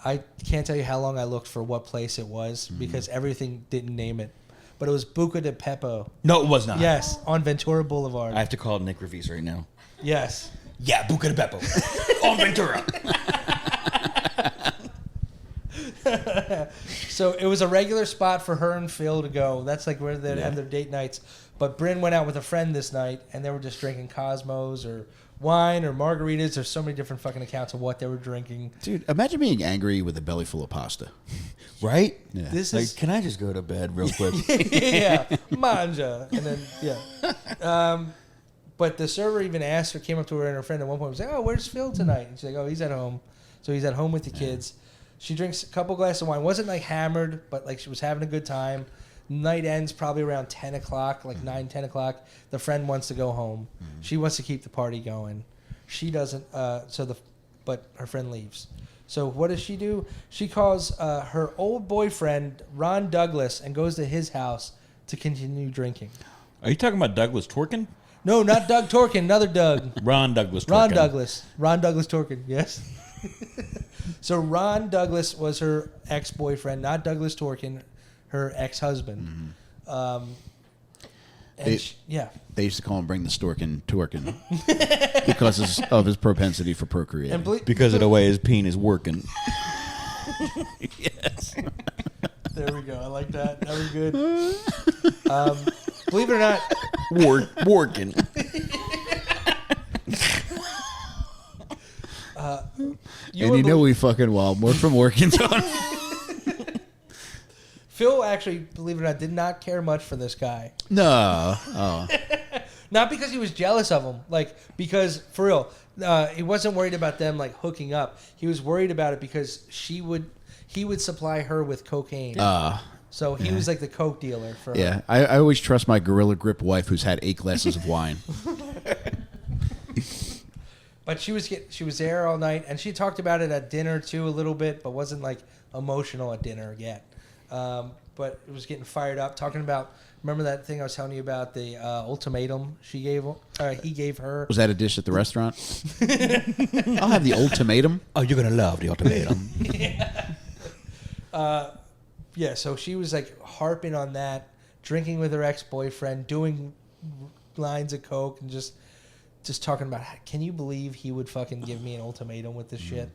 I can't tell you how long I looked for what place it was, because everything didn't name it. But it was Buca di Beppo. No, it was not. Yes, on Ventura Boulevard. I have to call Nick Revis right now. Yes. Yeah, Buca di Beppo. On Ventura. So it was a regular spot for her and Phil to go. That's like where they'd have their date nights. But Brynn went out with a friend this night, and they were just drinking Cosmos or wine or margaritas. There's so many different fucking accounts of what they were drinking. Dude, imagine being angry with a belly full of pasta. Right? Yeah. This Like, is can I just go to bed real quick? yeah, manja, and then but the server even asked her, came up to her and her friend at one point was like, "Oh, where's Phil tonight?" And she's like, "Oh, he's at home." So he's at home with the kids. She drinks a couple glasses of wine. Wasn't like hammered, but like she was having a good time. Night ends probably around 10 o'clock, like 9, 10 o'clock. The friend wants to go home. She wants to keep the party going. She doesn't. But her friend leaves. So what does she do? She calls her old boyfriend, Ron Douglas, and goes to his house to continue drinking. Are you talking about Douglas Torkin? No, not Doug Torkin. Another Doug. Ron Douglas Torkin. Ron Douglas. Ron Douglas Torkin. Yes. So Ron Douglas was her ex-boyfriend, not Douglas Torkin, her ex-husband. They used to call him Bring the Storkin Torkin because of his propensity for procreating. Because of the way his peen is working. Yes. There we go. I like that. That was good. Believe it or not, Working. We fucking well more from working on. Phil actually, believe it or not, did not care much for this guy. No. Oh. Not because he was jealous of him, like because for real, he wasn't worried about them like hooking up. He was worried about it because he would supply her with cocaine. So he was like the coke dealer for her. Yeah, I always trust my Gorilla Grip wife who's had 8 glasses of wine. But she was there all night, and she talked about it at dinner too a little bit, but wasn't like emotional at dinner yet. But it was getting fired up, talking about. Remember that thing I was telling you about the ultimatum he gave her? Was that a dish at the restaurant? I'll have the ultimatum. Oh, you're gonna love the ultimatum. Yeah. So she was like harping on that, drinking with her ex-boyfriend, doing lines of coke, and just talking about, can you believe he would fucking give me an ultimatum with this shit?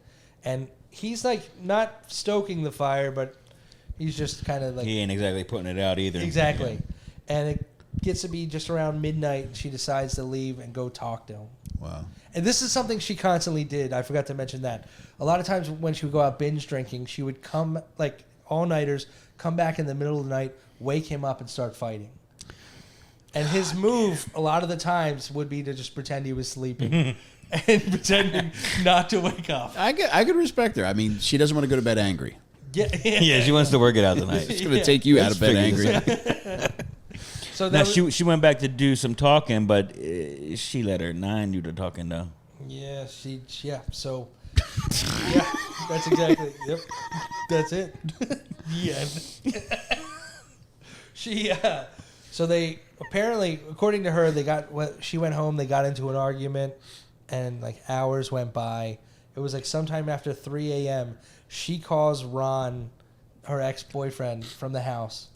And he's like not stoking the fire, but he's just kind of like... He ain't exactly putting it out either. Exactly. Yeah. And it gets to be just around midnight, and she decides to leave and go talk to him. Wow. And this is something she constantly did. I forgot to mention that. A lot of times when she would go out binge drinking, she would come, like all-nighters, come back in the middle of the night, wake him up, and start fighting. And his move, a lot of the times, would be to just pretend he was sleeping and pretending not to wake up. I could respect her. I mean, she doesn't want to go to bed angry. Yeah, she wants to work it out tonight. It's going to take you out of bed angry. So now she went back to do some talking, but she let her 9 do the talking though. Yeah, So yeah, that's exactly. Yep, that's it. Yeah. So they apparently, according to her, she went home. They got into an argument, and like hours went by. It was like sometime after 3 a.m. She calls Ron, her ex-boyfriend, from the house,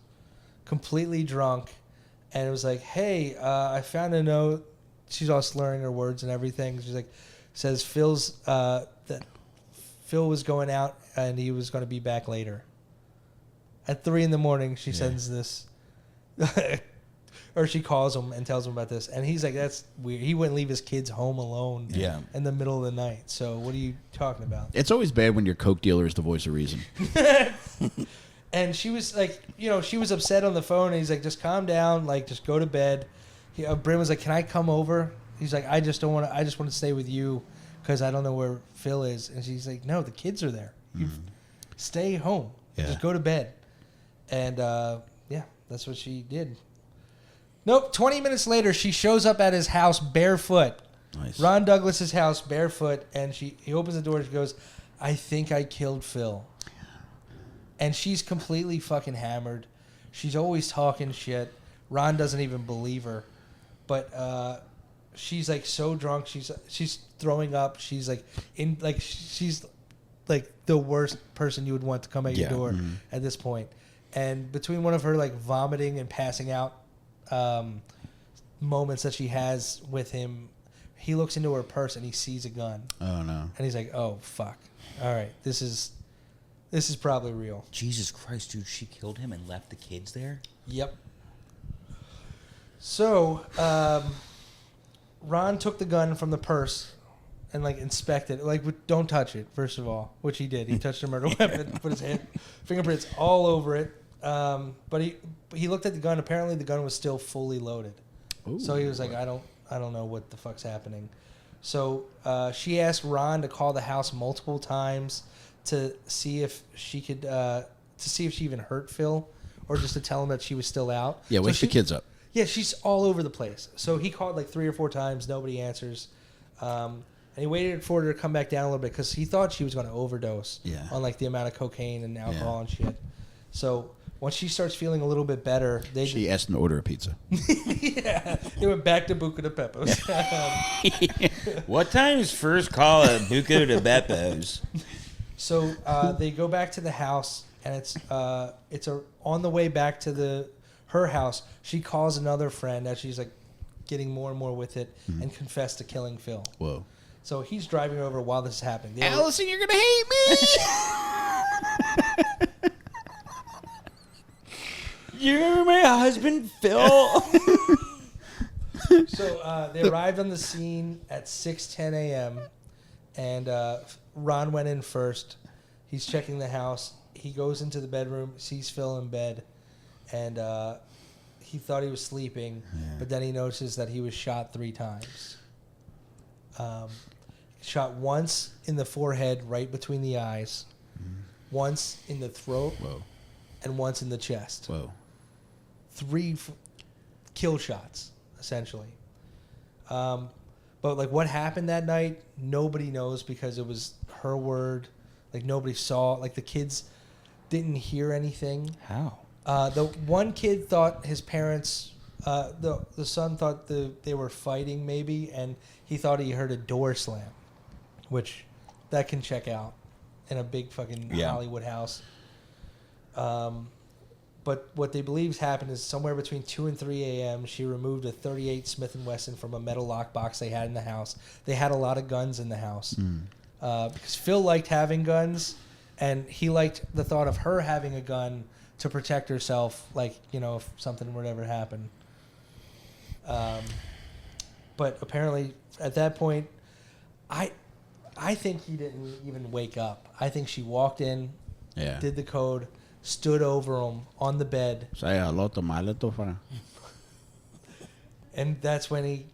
completely drunk, and it was like, "Hey, I found a note." She's all slurring her words and everything. She's like, says that Phil was going out and he was going to be back later. At 3 a.m, she sends this. Or she calls him and tells him about this, and he's like, "That's weird. He wouldn't leave his kids home alone in the middle of the night. So what are you talking about?" It's always bad when your coke dealer is the voice of reason. And she was like, she was upset on the phone, and he's like, "Just calm down, like just go to bed." Brynn was like, "Can I come over?" He's like, "I just don't want to. I just want to stay with you because I don't know where Phil is." And she's like, "No, the kids are there. You stay home. Just go to bed." And that's what she did. Nope. 20 minutes later, she shows up at his house barefoot. Nice. Ron Douglas's house barefoot, and he opens the door and she goes, "I think I killed Phil." And she's completely fucking hammered. She's always talking shit. Ron doesn't even believe her, but she's like so drunk. She's throwing up. She's like she's like the worst person you would want to come at your door at this point. And between one of her like vomiting and passing out moments that she has with him, he looks into her purse and he sees a gun. Oh no! And he's like, "Oh fuck! All right, this is This is probably real. Jesus Christ, dude! She killed him and left the kids there. Yep. So, Ron took the gun from the purse and like inspected it. Like, don't touch it, first of all, which he did. He touched the murder weapon, put his fingerprints all over it. But he looked at the gun. Apparently, the gun was still fully loaded. Ooh. So he was like, I don't know what the fuck's happening. So she asked Ron to call the house multiple times to see if she could see if she even hurt Phil, or just to tell him that she was still out. Yeah, wake the kids up. Yeah, she's all over the place. So he called like 3 or 4 times. Nobody answers. And he waited for her to come back down a little bit because he thought she was going to overdose on like the amount of cocaine and alcohol and shit. So once she starts feeling a little bit better, she asked him to order a pizza. Yeah, they went back to Buca de Beppo's. What time is first call at Buca de Beppo's? So they go back to the house, and it's on the way back to her house. She calls another friend as she's like getting more and more with it, and confessed to killing Phil. Whoa! So he's driving over while this is happening. Allison, you're gonna hate me. You're my husband, Phil. So they arrived on the scene at 6:10 a.m. and Ron went in first. He's checking the house. He goes into the bedroom, sees Phil in bed, and he thought he was sleeping, but then he notices that he was shot 3 times. Shot once in the forehead, right between the eyes, once in the throat, and once in the chest. Whoa. 3 kill shots, essentially. But like what happened that night, nobody knows because it was her word. Like nobody saw. Like the kids didn't hear anything. How? The one kid thought his parents, the son thought they were fighting maybe, and he thought he heard a door slam, which that can check out in a big fucking Hollywood house. But what they believe happened is somewhere between 2 and 3 a.m., she removed a .38 Smith & Wesson from a metal lockbox they had in the house. They had a lot of guns in the house. Because Phil liked having guns, and he liked the thought of her having a gun to protect herself, like, you know, if something were to ever happen. But apparently, at that point, I think he didn't even wake up. I think she walked in, did the code, stood over him on the bed. And that's when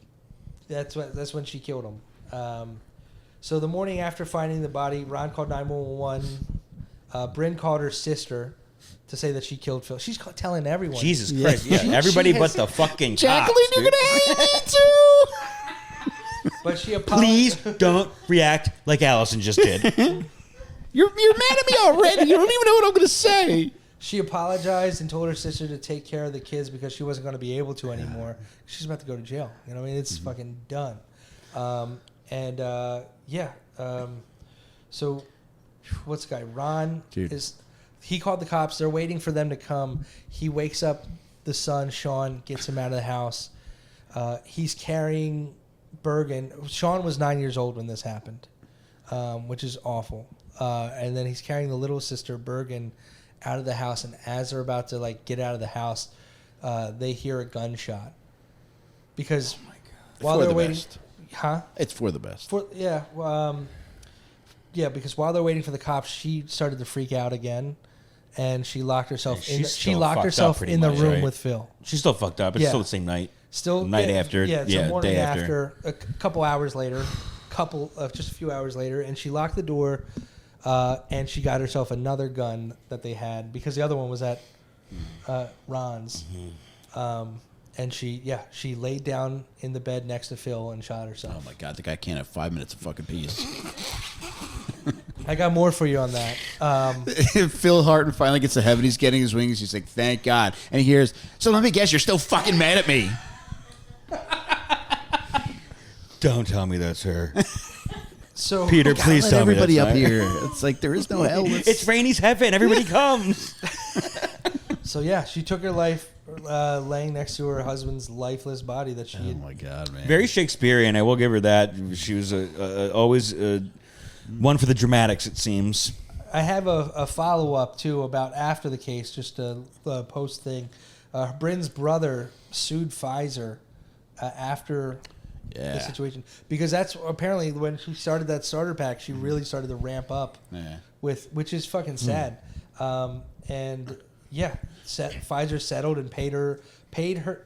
she killed him. So the morning after finding the body, Ron called 911. Brynn called her sister to say that she killed Phil. She's telling everyone. Jesus Christ. Yeah, everybody but the fucking Jacqueline, cops, you're dude. going to hate me too. But she apologized. Please don't react like Allison just did. You're mad at me already. You don't even know what I'm going to say. She apologized and told her sister to take care of the kids because she wasn't going to be able to anymore. She's about to go to jail. You know what I mean? It's fucking done. So what's the guy? Ron he called the cops. They're waiting for them to come. He wakes up the son, Sean, gets him out of the house. He's carrying Bergen. Sean was 9 years old when this happened, which is awful. And then he's carrying the little sister, Bergen, out of the house. And as they're about to like get out of the house, they hear a gunshot. Because while they're waiting, It's for the best. Because while they're waiting for the cops, she started to freak out again, and she locked herself in. She locked herself in the room with Phil. She's still fucked up. It's still the same night. Still night after. Yeah, it's a morning day after. A couple hours later, just a few hours later, and she locked the door, and she got herself another gun that they had because the other one was at Ron's. And she laid down in the bed next to Phil and shot herself. Oh my God, the guy can't have 5 minutes of fucking peace. I got more for you on that. Phil Hartman finally gets to heaven. He's getting his wings. He's like, thank God. And he hears, so let me guess, you're still fucking mad at me. Don't tell me that's her. So Peter, please let tell me everybody that's up not here. It's like there is no hell. It's Rainey's heaven. Everybody comes. So yeah, she took her life laying next to her husband's lifeless body that she had. Oh my God, man. Very Shakespearean. I will give her that. She was always one for the dramatics, it seems. I have a follow up too about after the case, just a post thing. Brynn's brother sued Pfizer after the situation because that's apparently when she started that starter pack, she really started to ramp up which is fucking sad. And Pfizer settled and paid her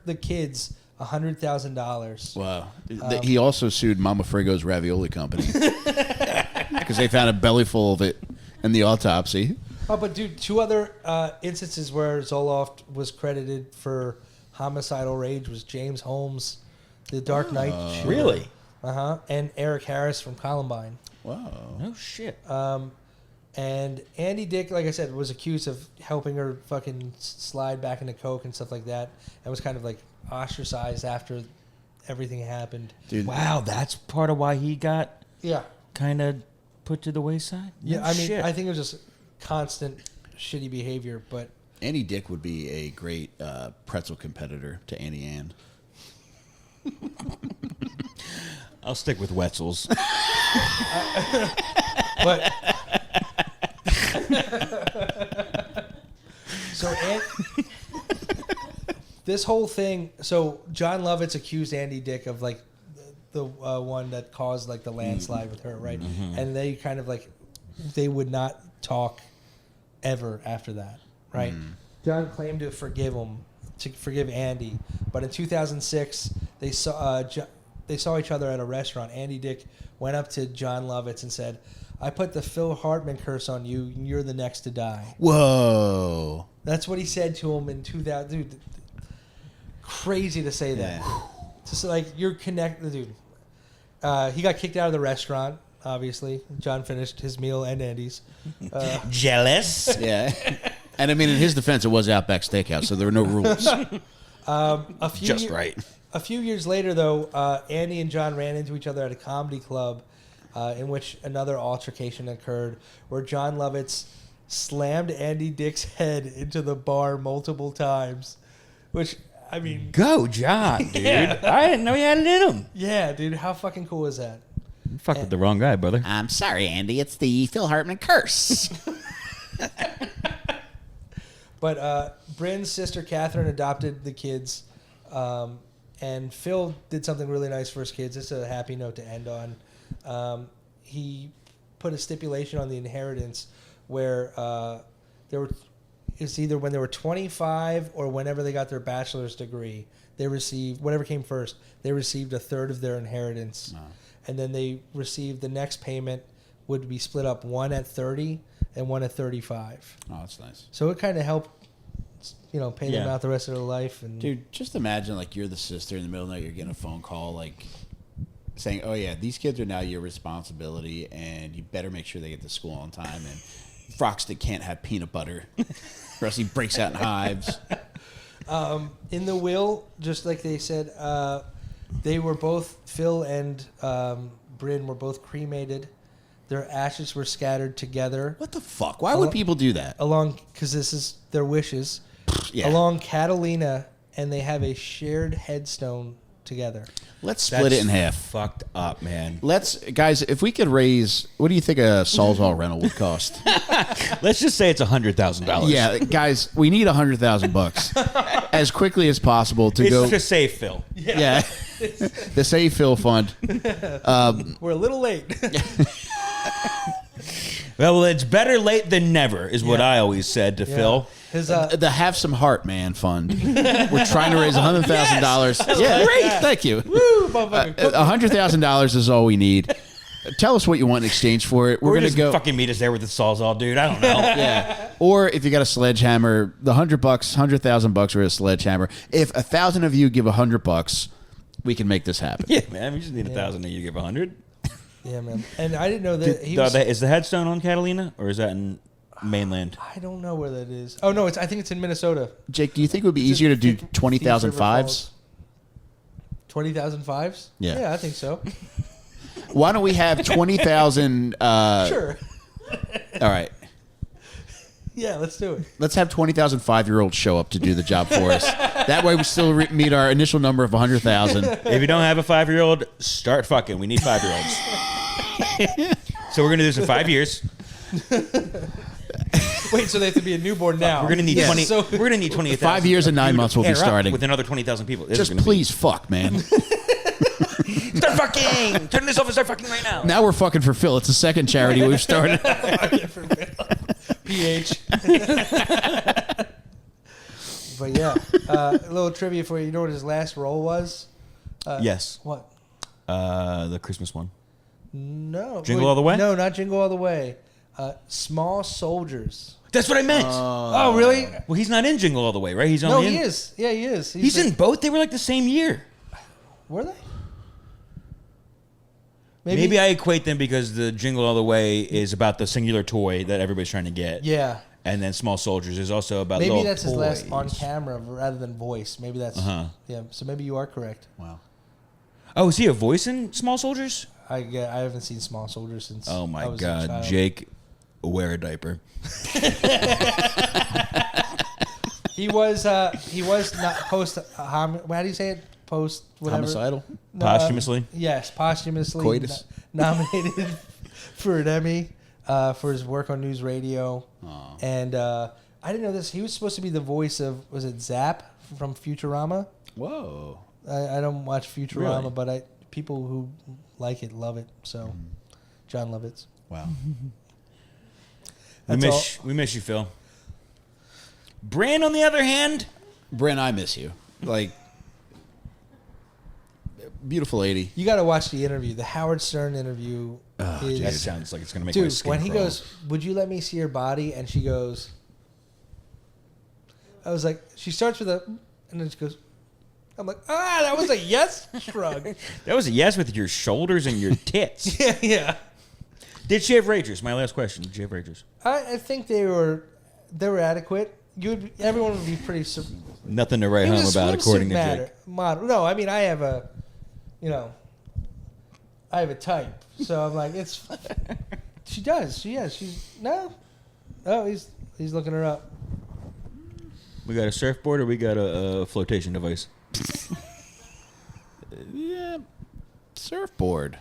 the kids $100,000. Wow. He also sued Mama Frigo's Ravioli Company because they found a belly full of it in the autopsy. Oh, but dude, 2 other instances where Zoloft was credited for homicidal rage was James Holmes, the Dark Knight shooter. Really? And Eric Harris from Columbine. Wow. Oh, shit. And Andy Dick, like I said, was accused of helping her fucking slide back into coke and stuff like that, and was kind of like ostracized after everything happened. Dude. Wow, that's part of why he got kind of put to the wayside? Yeah, No I mean, shit. I think it was just constant shitty behavior, but... Andy Dick would be a great pretzel competitor to Annie Ann. I'll stick with Wetzel's. But so this whole thing. So John Lovitz accused Andy Dick of like the one that caused like the landslide with her, right? Mm-hmm. And they kind of like they would not talk ever after that, right? John claimed to forgive Andy, but in 2006 they saw each other at a restaurant. Andy Dick went up to John Lovitz and said, "I put the Phil Hartman curse on you, and you're the next to die." Whoa. That's what he said to him in 2000. Dude, crazy to say that. Just like you're connected, dude. He got kicked out of the restaurant. Obviously, John finished his meal and Andy's. Jealous? Yeah. And I mean, in his defense, it was Outback Steakhouse, so there were no rules. Right. A few years later, though, Andy and John ran into each other at a comedy club in which another altercation occurred where John Lovitz slammed Andy Dick's head into the bar multiple times, which, I mean... Go, John, dude. I didn't know he had it in him. Yeah, dude. How fucking cool is that? You fucked with the wrong guy, brother. I'm sorry, Andy. It's the Phil Hartman curse. But Brynn's sister, Catherine, adopted the kids, and Phil did something really nice for his kids. It's a happy note to end on. He put a stipulation on the inheritance where it's either when they were 25 or whenever they got their bachelor's degree, they received, whatever came first, they received a third of their inheritance. And then they received the next payment would be split up, one at 30 and one at 35. Oh, that's nice. So it kind of helped, pay them out the rest of their life. And dude, just imagine like you're the sister in the middle of the night, you're getting a phone call like saying, "Oh yeah, these kids are now your responsibility, and you better make sure they get to school on time." And Froxton can't have peanut butter, or else he breaks out in hives. In the will, just like they said, they were both, Phil and Brynn were both cremated. Their ashes were scattered together. What the fuck? Why would people do that? Because this is their wishes. Yeah. Along Catalina, and they have a shared headstone together. Let's split it in half. Fucked up, man. Guys, if we could raise, what do you think a Sawzall rental would cost? Let's just say it's $100,000. Yeah, guys, we need $100,000 as quickly as possible to go. It's to save Phil. Yeah, the Save Phil Fund. We're a little late. Well, it's better late than never, is what I always said to Phil. The Have Some Heart Man Fund. We're trying to raise $100,000. Yeah, great. Thank you. Woo, motherfucker. $100,000 is all we need. Tell us what you want in exchange for it. We're gonna just go. Fucking meet us there with the Sawzall, dude. I don't know. Yeah. Or if you got a sledgehammer, the $100, $100,000 for a sledgehammer. If 1,000 of you give $100, we can make this happen. Yeah, man. We just need 1,000 of you to give 100. Yeah, man. And I didn't know that Is the headstone on Catalina, or is that in mainland? I don't know where that is. Oh no, I think it's in Minnesota. Jake, do you think it would be easier to do 20,000 fives? 20,000 fives? Yeah. Yeah, I think so. Why don't we have 20,000? Sure. All right. Yeah, let's do it. Let's have 20,000 5-year-olds show up to do the job for us. That way we still meet our initial number of 100,000. If you don't have a 5-year-old, start fucking. We need 5-year-olds. So we're going to do this in 5 years. Wait, so they have to be a newborn now? We're gonna need Yes. 20. So- We're gonna need 28,000. 5 years and 9 months we'll be Pair up starting. with another 20,000 people. This is Just gonna be- please fuck, man. start fucking. Turn this off and start fucking right now. Now we're fucking for Phil. It's the second charity we've started. PH. But yeah, a little trivia for you. You know what his last role was? Yes. What? The Christmas one. No. Jingle All the Way? No, not Jingle All the Way. Small Soldiers. That's what I meant. Oh, really? Well, he's not in Jingle All the Way, right? He's No, only he in. is. Yeah, he is. He's in both. They were like the same year. Were they? Maybe I equate them because the Jingle All the Way is about the singular toy that everybody's trying to get. Yeah. And then Small Soldiers is also about Maybe little that's his last on toys. camera rather than voice. Maybe that's yeah. So maybe you are correct. Wow. Oh, is he a voice in Small Soldiers? I haven't seen Small Soldiers since. Oh I my was a God, child. Jake, wear a diaper. He was not post. How do you say it? Post whatever. Homicidal? No, Posthumously? Yes, posthumously Coitus? nominated for an Emmy for his work on news radio. Aw. And I didn't know this. He was supposed to be the voice of, was it Zap from Futurama? Whoa. I don't watch Futurama, Really? but people who like it love it. So, John Lovitz. Wow. We That's miss you, Phil. Brynn, on the other hand, Brynn, I miss you. Like, beautiful lady. You got to watch the interview. The Howard Stern interview is. that sounds like it's gonna make my Dude, skin when he crawl. goes, "Would you let me see your body?" and she goes, I was like, she starts with a, and then she goes, I'm like, that was a yes shrug. That was a yes with your shoulders and your tits. Yeah. Did she have ragers? My last question. Did she have ragers? I think they were adequate. Everyone would be pretty. Nothing to write It home was a about, according to swimsuit Jake. model. No, I mean I have a type, so I'm like it's. She does. She's no. Oh, he's looking her up. We got a surfboard or we got a flotation device? Yeah. Surfboard.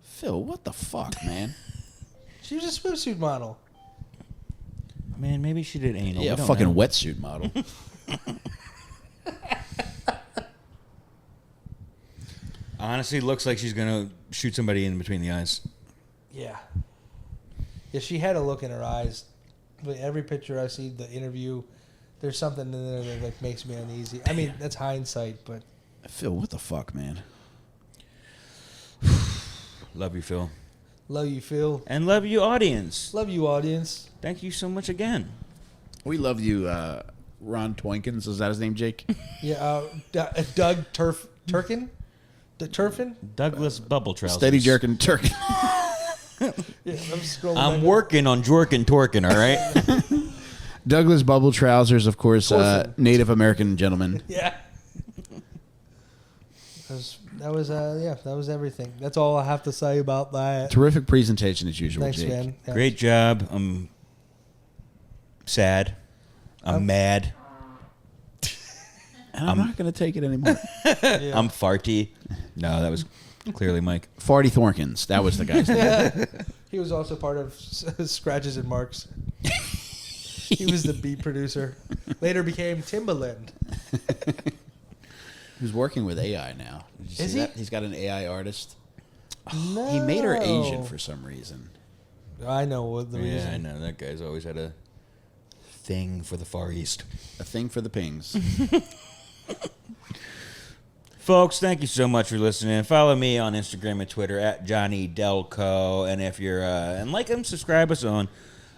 Phil, what the fuck, man? She was a swimsuit model. Man, maybe she did anal. Yeah, We don't fucking know. wetsuit model. Honestly, looks like she's gonna shoot somebody in between the eyes. Yeah. Yeah, she had a look in her eyes. But every picture I see, the interview, there's something in there that like makes me uneasy. I mean, that's hindsight, but Phil, what the fuck, man? Love you, Phil, love you, Phil. and love you, audience. Love you, audience. Thank you so much again. We love you, Ron Twinkins. Is that his name, Jake? Yeah, Doug Turkin? The Turfin? Douglas Bubble Trousers. Steady jerking turkey. Yeah, I'm scrolling. I'm back. working on Jorkin Torkin, all right? Douglas Bubble Trousers, of course, Torfin. Native American gentleman. Yeah. That was everything. That's all I have to say about that. Terrific presentation as usual, Thanks, Jake. man. Yeah. Great job. I'm sad. I'm mad. And I'm not going to take it anymore. Yeah. I'm farty. No, that was clearly Mike. Farty Thorkins. That was the guy's name. He was also part of Scratches and Marks. He was the beat producer. Later became Timbaland. Who's working with AI now. Did you see Is he? that? He's got an AI artist. No. He made her Asian for some reason. I know what the Yeah, reason. I know. That guy's always had a thing for the Far East. A thing for the pings. Folks, thank you so much for listening. Follow me on Instagram and Twitter at Johnny Delco. And if you're and like and subscribe us on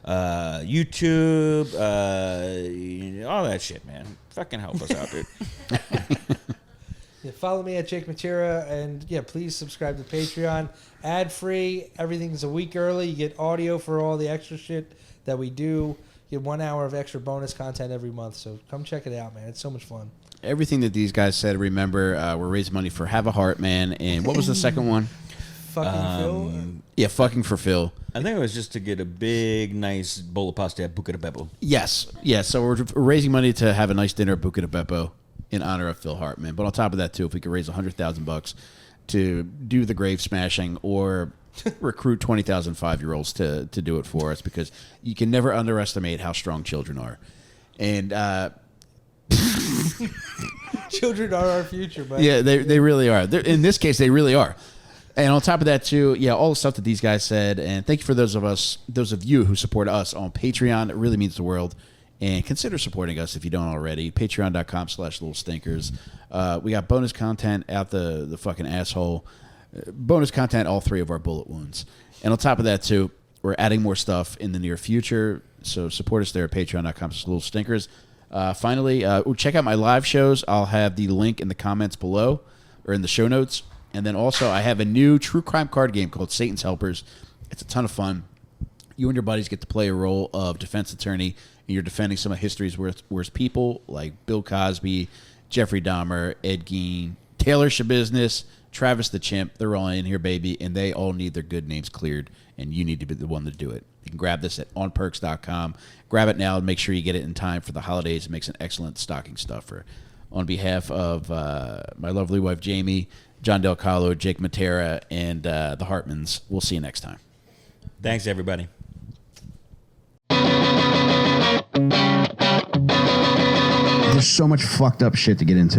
YouTube, all that shit, man. Fucking help us out, dude. Yeah, follow me at Jake Mattera, and yeah, please subscribe to Patreon. Ad free, everything's a week early. You get audio for all the extra shit that we do. You get 1 hour of extra bonus content every month. So come check it out, man. It's so much fun. Everything that these guys said, remember, we're raising money for Have a Hartman. And what was the second one? Fucking Phil. Yeah, fucking for Phil. I think it was just to get a big, nice bowl of pasta at Buca de Beppo. Yes. Yes. So we're raising money to have a nice dinner at Buca de Beppo in honor of Phil Hartman. But on top of that, too, if we could raise $100,000 to do the grave smashing or recruit 20,000 5-year-olds to do it for us, because you can never underestimate how strong children are. And Children are our future, but yeah, they really are. In this case, they really are. And on top of that, too, yeah, all the stuff that these guys said. And thank you for those of you who support us on Patreon. It really means the world. And consider supporting us if you don't already. Patreon.com/Little Stinkers. We got bonus content out the fucking asshole. Bonus content, all 3 of our bullet wounds. And on top of that, too, we're adding more stuff in the near future. So support us there at Patreon.com/Little Stinkers. Finally, check out my live shows. I'll have the link in the comments below or in the show notes. And then also, I have a new true crime card game called Satan's Helpers. It's a ton of fun. You and your buddies get to play a role of defense attorney, and you're defending some of history's worst people like Bill Cosby, Jeffrey Dahmer, Ed Gein, Taylor Schabusiness, Travis the Chimp. They're all in here, baby, and they all need their good names cleared, and you need to be the one to do it. You can grab this at onperks.com. Grab it now and make sure you get it in time for the holidays. It makes an excellent stocking stuffer. On behalf of my lovely wife, Jamie, Jon DelCollo, Jake Mattera, and the Hartmans, we'll see you next time. Thanks, everybody. There's so much fucked up shit to get into.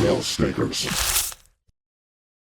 Little Stinkers.